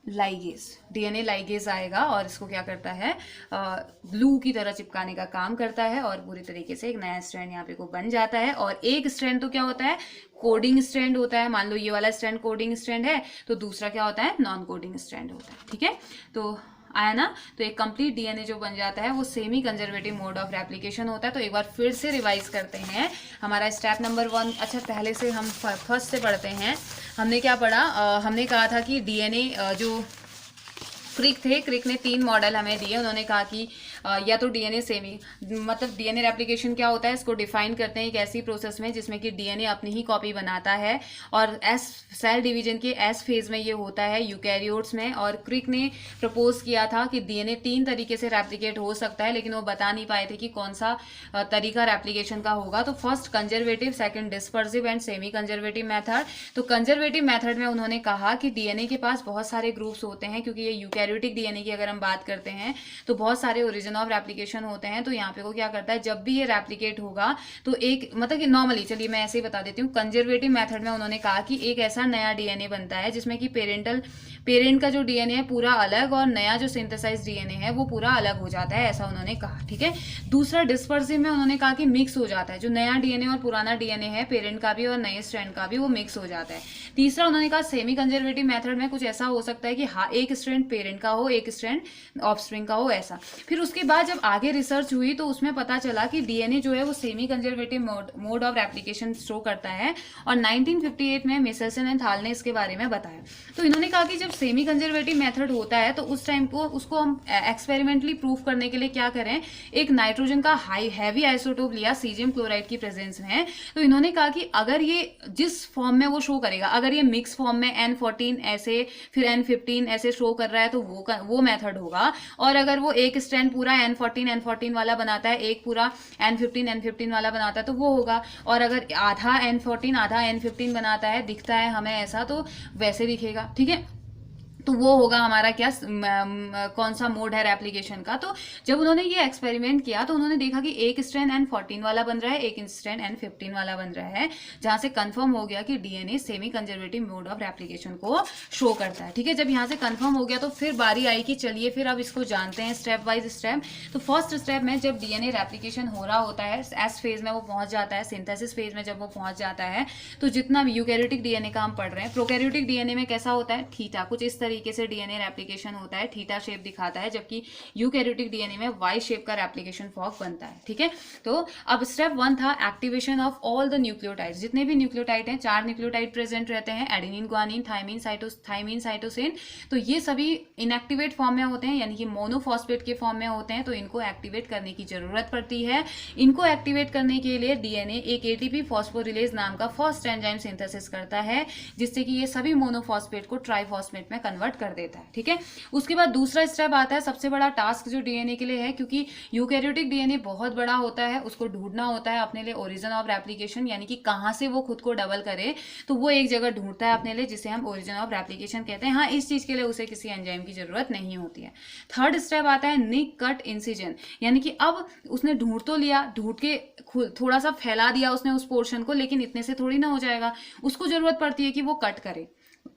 Speaker 1: लाइगेज, डीएनए लाइगेज आएगा और इसको क्या करता है, ग्लू की तरह चिपकाने का काम करता है और पूरी तरीके से एक नया स्ट्रैंड यहाँ पे को बन जाता है। और एक स्ट्रैंड तो क्या होता है, कोडिंग स्ट्रैंड होता है। मान लो ये वाला स्ट्रैंड कोडिंग स्ट्रैंड है, तो दूसरा क्या होता है, नॉन कोडिंग स्ट्रैंड होता है, ठीक है। तो आया ना, तो एक कंप्लीट डीएनए जो बन जाता है वो semi conservative mode of replication होता है। तो एक बार फिर से रिवाइज करते हैं हमारा स्टेप नंबर 1। अच्छा, पहले से हम फर्स्ट से पढ़ते हैं। हमने क्या पढ़ा, हमने कहा था कि डीएनए जो क्रिक थे, क्रिक ने 3 मॉडल हमें दिए। उन्होंने कहा कि या तो डीएनए सेमी, मतलब डीएनए रेप्लिकेशन क्या होता है, इसको डिफाइन करते हैं एक ऐसी प्रोसेस में जिसमें कि डीएनए अपनी ही कॉपी बनाता है और एस सेल डिवीजन के एस फेज में ये होता है यूकैरियोट्स में। और क्रिक ने प्रपोज किया था कि डीएनए 3 तरीके से रेप्लिकेट हो सकता है, लेकिन वो बता नहीं पाए थे कि कौन सा तरीका रेप्लिकेशन का होगा। तो first conservative, second dispersive and semi conservative method. तो कंजर्वेटिव मेथड में उन्होंने कहा कि डीएनए के पास बहुत सारे ग्रुप्स होते हैं, क्योंकि ये यूकैरियोटिक डीएनए की अगर हम बात करते हैं तो बहुत सारे ओरिजिन ऑफ रेप्लिकेशन होते हैं। तो यहाँ पे वो क्या करता है, जब भी ये रेप्लिकेट होगा तो एक, मतलब कि नॉर्मली, चलिए मैं ऐसे ही बता देती हूँ, कंजर्वेटिव मेथड में उन्होंने कहा कि एक ऐसा नया डीएनए बनता है जिसमें कि पेरेंट का जो डीएनए है पूरा अलग और नया जो सिंथेसाइज डीएनए है वो पूरा अलग हो जाता है, ऐसा उन्होंने कहा, ठीक है। दूसरा डिस्पर्सिव में उन्होंने कहा कि मिक्स हो जाता है, जो नया डीएनए और पुराना डीएनए है पेरेंट का भी और नए स्ट्रैंड का भी, वो मिक्स हो जाता है। तीसरा उन्होंने कहा सेमी कंजर्वेटिव मेथड में कुछ ऐसा हो सकता है कि हाँ, एक स्ट्रैंड पेरेंट का हो, एक स्ट्रैंड ऑफस्प्रिंग का हो, ऐसा। फिर उसके बाद जब आगे रिसर्च हुई तो उसमें पता चला कि डीएनए जो है वो semi conservative mode of replication show करता है और 1958 में मिसेल्सन एंड थाल ने इसके बारे में बताया। तो इन्होंने कहा कि जब सेमी कंजर्वेटिव मेथड होता है तो उस टाइम को उसको हम एक्सपेरिमेंटली प्रूफ करने के लिए क्या करें, एक नाइट्रोजन का हैवी आइसोटोप लिया सीजियम क्लोराइड की प्रेजेंस में। तो इन्होंने कहा कि अगर ये जिस फॉर्म में वो शो करेगा, अगर ये मिक्स फॉर्म में N14 ऐसे फिर N15 ऐसे शो कर रहा है तो वो मेथड होगा। और अगर वो एक स्ट्रैंड पूरा N14 वाला बनाता है, एक पूरा N15 वाला बनाता है, तो वो होगा। और अगर आधा N14 आधा N15 बनाता है, दिखता है हमें ऐसा, तो वैसे दिखेगा, ठीक है। तो वो होगा हमारा क्या, कौन सा मोड है रेप्लिकेशन का। तो जब उन्होंने ये एक्सपेरिमेंट किया तो उन्होंने देखा कि एक स्ट्रैंड N14 वाला बन रहा है, एक स्ट्रैंड N15 वाला बन रहा है, जहां से कंफर्म हो गया कि DNA semi conservative mode of replication को शो करता है, ठीक है। जब यहाँ से कंफर्म हो गया तो फिर बारी आई कि चलिए फिर अब इसको जानते हैं स्टेप वाइज स्टेप। तो फर्स्ट स्टेप में जब डीएनए रेप्लिकेशन हो रहा होता है, एस फेज में वो पहुंच जाता है, सिंथेसिस फेज में जब वो पहुंच जाता है, तो जितना यूकैरियोटिक डीएनए का हम पढ़ रहे हैं, प्रोकैरियोटिक डीएनए में कैसा होता है, थीटा, कुछ इस तरीके से डीएनए रेप्लिकेशन होता है, थीटा शेप दिखाता है, जबकि यूकैरियोटिक डीएनए में वाई शेप का रेप्लिकेशन फॉर्क बनता है, ठीक है। तो अब स्टेप 1 था activation of all the nucleotides. जितने भी न्यूक्लियोटाइड हैं, 4 न्यूक्लियोटाइड प्रेजेंट रहते हैं, एडेनिन, ग्वानिन, थाइमीन, साइटोसिन। तो ये सभी इनएक्टिवेट फॉर्म में होते हैं, यानी कि मोनोफॉस्फेट के फॉर्म में होते हैं। तो इनको एक्टिवेट करने की जरूरत पड़ती है। इनको एक्टिवेट करने के लिए डीएनए एक एटीपी फॉस्फोरिलेज नाम का फर्स्ट एंजाइम सिंथेसिस करता है, जिससे कि ये सभी मोनोफॉस्फेट को ट्राइफॉस्फेट में कन्वर्ट कर देता है, ठीक है। उसके बाद दूसरा स्टेप आता है, सबसे बड़ा टास्क जो डीएनए के लिए है, क्योंकि यूकैरियोटिक डीएनए बहुत बड़ा होता है, उसको ढूंढना होता है अपने लिए ओरिजिन ऑफ रेप्लिकेशन, यानी कि कहां से वो खुद को डबल करे। तो वो एक जगह ढूंढता है अपने लिए, जिसे हम ओरिजिन ऑफ रेप्लिकेशन कहते हैं। हाँ, इस चीज के लिए उसे किसी एंजाइम की जरूरत नहीं होती है। थर्ड स्टेप आता है निक कट इंसिजन, यानी कि अब उसने ढूंढ तो लिया, ढूंढ के थोड़ा सा फैला दिया उसने उस पोर्शन को, लेकिन इतने से थोड़ी ना हो जाएगा, उसको जरूरत पड़ती है कि वो कट करे।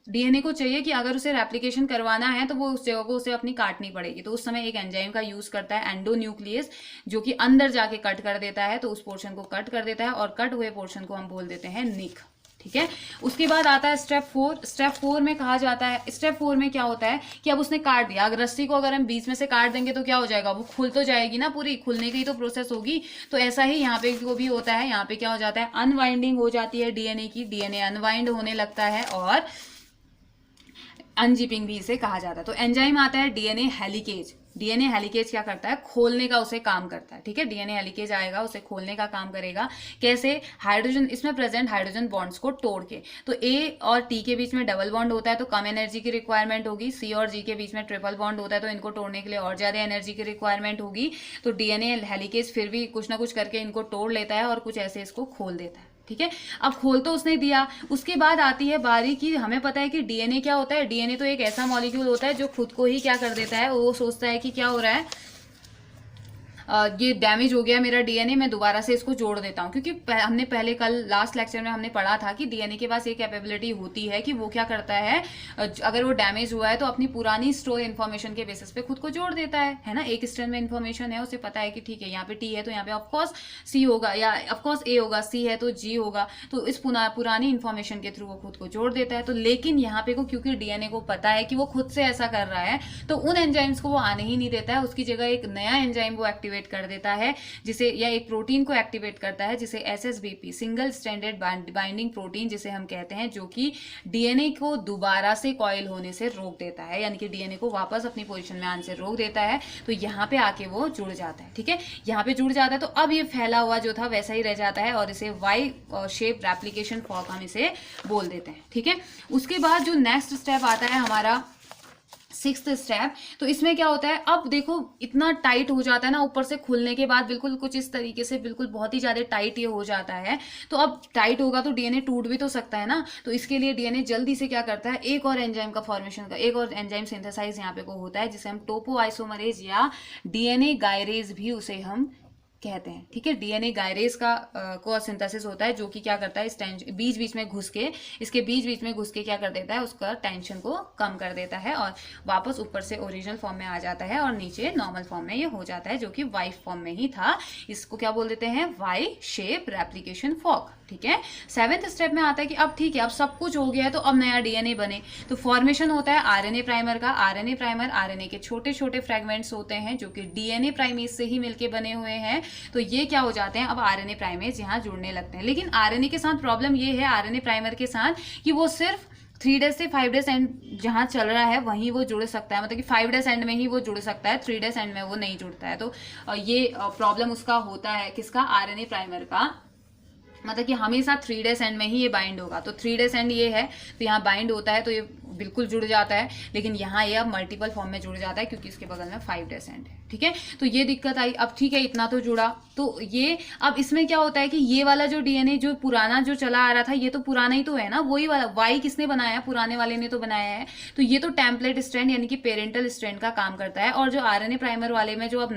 Speaker 1: डीएनए को चाहिए कि अगर उसे रेप्लिकेशन करवाना है तो वो उस जगह को उसे अपनी काटनी पड़ेगी। तो उस समय एक एंजाइम का यूज करता है एंडोन्यूक्लियस, जो कि अंदर जाके कट कर देता है, तो उस पोर्शन को कट कर देता है और कट हुए पोर्शन को हम बोल देते हैं निक, ठीक है। उसके बाद आता है स्टेप 4। स्टेप 4 में कहा जाता है, स्टेप 4 में क्या होता है कि अब उसने काट दिया, अगर रस्सी को अगर हम बीच में से काट देंगे तो क्या हो जाएगा, वो खुल तो जाएगी ना, पूरी खुलने की तो प्रोसेस होगी। तो ऐसा ही यहाँ पे को भी होता है। यहाँ पे क्या हो जाता है, अनवाइंडिंग हो जाती है डीएनए की, डीएनए अनवाइंड होने लगता है और अनजिपिंग भी इसे कहा जाता है। तो एंजाइम आता है डीएनए हेलिकेज। डीएनए हेलिकेज क्या करता है, खोलने का उसे काम करता है, ठीक है। डीएनए हेलिकेज आएगा, उसे खोलने का काम करेगा। कैसे, हाइड्रोजन, इसमें प्रेजेंट हाइड्रोजन बॉन्ड्स को तोड़ के। तो ए और टी के बीच में डबल बॉन्ड होता है तो कम एनर्जी की रिक्वायरमेंट होगी। सी और जी के बीच में ट्रिपल बॉन्ड होता है तो इनको तोड़ने के लिए और ज्यादा एनर्जी की रिक्वायरमेंट होगी। तो डीएनए हेलिकेज फिर भी कुछ ना कुछ करके इनको तोड़ लेता है और कुछ ऐसे इसको खोल देता है, ठीक है। अब खोल तो उसने दिया, उसके बाद आती है बारी कि हमें पता है कि डीएनए क्या होता है। डीएनए तो एक ऐसा मॉलिक्यूल होता है जो खुद को ही क्या कर देता है, वो सोचता है कि क्या हो रहा है, ये डैमेज हो गया मेरा डीएनए, मैं दोबारा से इसको जोड़ देता हूँ। क्योंकि हमने पहले कल लास्ट लेक्चर में हमने पढ़ा था कि डीएनए के पास एक कैपेबिलिटी होती है कि वो क्या करता है, अगर वो डैमेज हुआ है तो अपनी पुरानी स्टोर इन्फॉर्मेशन के बेसिस पे खुद को जोड़ देता है ना। एक स्ट्रैंड में इन्फॉर्मेशन है, उसे पता है कि ठीक है यहाँ पे टी है तो यहाँ पे ऑफकोर्स सी होगा, या ऑफकोर्स ए होगा, सी है तो जी होगा, तो इस पुरानी इन्फॉर्मेशन के थ्रू वो खुद को जोड़ देता है। तो लेकिन यहाँ पे को क्योंकि डीएनए को पता है कि वो खुद से ऐसा कर रहा है, तो उन एंजाइम्स को वो आने ही नहीं देता है, उसकी जगह एक नया एंजाइम वो एक्टिवेट कर देता है, जिसे, या एक प्रोटीन को एक्टिवेट करता है जिसे एसएसबीपी, सिंगल स्ट्रैंडेड बाइंडिंग प्रोटीन जिसे हम कहते हैं, जो कि डीएनए को दोबारा से कॉइल होने से रोक देता है, यानी कि डीएनए को वापस अपनी पोजीशन में आने से रोक देता है। तो यहाँ पे आके वो जुड़ जाता है, ठीक है, यहाँ पे जुड़ जाता है। तो अब ये फैला हुआ जो था वैसा ही रह जाता है और इसे वाई शेप रेप्लिकेशन फॉर्क हम इसे बोल देते हैं, ठीक है। उसके बाद जो नेक्स्ट स्टेप आता है हमारा 6th स्टेप, तो इसमें क्या होता है, अब देखो इतना टाइट हो जाता है ना, ऊपर से खुलने के बाद बिल्कुल कुछ इस तरीके से बिल्कुल बहुत ही ज्यादा टाइट ये हो जाता है। तो अब टाइट होगा तो डीएनए टूट भी तो सकता है ना, तो इसके लिए डीएनए जल्दी से क्या करता है, एक और एंजाइम का फॉर्मेशन का, एक और एंजाइम सिंथेसाइज यहाँ पे को होता है जिसे हम टोपोआइसोमरेज या डीएनए गायरेज भी उसे हम कहते हैं, ठीक है। डीएनए गायरेज का को सिंथेसिस होता है जो कि क्या करता है, इस टेंशन बीच बीच में घुस के, इसके बीच बीच में घुस के क्या कर देता है, उसका टेंशन को कम कर देता है और वापस ऊपर से ओरिजिनल फॉर्म में आ जाता है और नीचे नॉर्मल फॉर्म में ये हो जाता है, जो कि वाई फॉर्म में ही था। इसको क्या बोल देते हैं, वाई शेप रेप्लिकेशन फॉर्क, ठीक है। 7th स्टेप में आता है कि अब ठीक है, अब सब कुछ हो गया है तो अब नया डीएनए बने, तो फॉर्मेशन होता है आरएनए प्राइमर का। आरएनए प्राइमर आरएनए के छोटे छोटे फ्रेगमेंट्स होते हैं जो कि डीएनए प्राइमेज से ही मिलके बने हुए हैं, तो ये क्या हो जाते हैं, अब आरएनए प्राइमेज यहाँ जुड़ने लगते हैं। लेकिन आरएनए के साथ प्रॉब्लम ये है, आरएनए प्राइमर के साथ, कि वो सिर्फ 3 डेज से 5 डेज एंड जहाँ चल रहा है वहीं वो जुड़ सकता है, मतलब कि 5 डेज एंड में ही वो जुड़ सकता है, 3 डेज एंड में वो नहीं जुड़ता है। तो ये प्रॉब्लम उसका होता है, किसका, आरएनए प्राइमर का, मतलब कि हमेशा 3 डेज एंड में ही ये बाइंड होगा। तो 3 डेज एंड ये है तो यहाँ बाइंड होता है तो ये बिल्कुल जुड़ जाता है, लेकिन यहाँ ये अब मल्टीपल फॉर्म में जुड़ जाता है क्योंकि इसके बगल में 5 डेज एंड है, ठीक है। तो ये दिक्कत आई। अब ठीक है, इतना तो जुड़ा, तो ये अब इसमें क्या होता है कि ये वाला जो डीएनए जो पुराना जो चला आ रहा था, ये तो पुराना ही तो है ना, वही वाला वाई किसने बनाया है, पुराने वाले ने तो बनाया है। तो ये तो टेम्पलेट स्ट्रैंड यानी कि पेरेंटल स्ट्रैंड का काम करता है, और जो आरएनए प्राइमर वाले में जो अब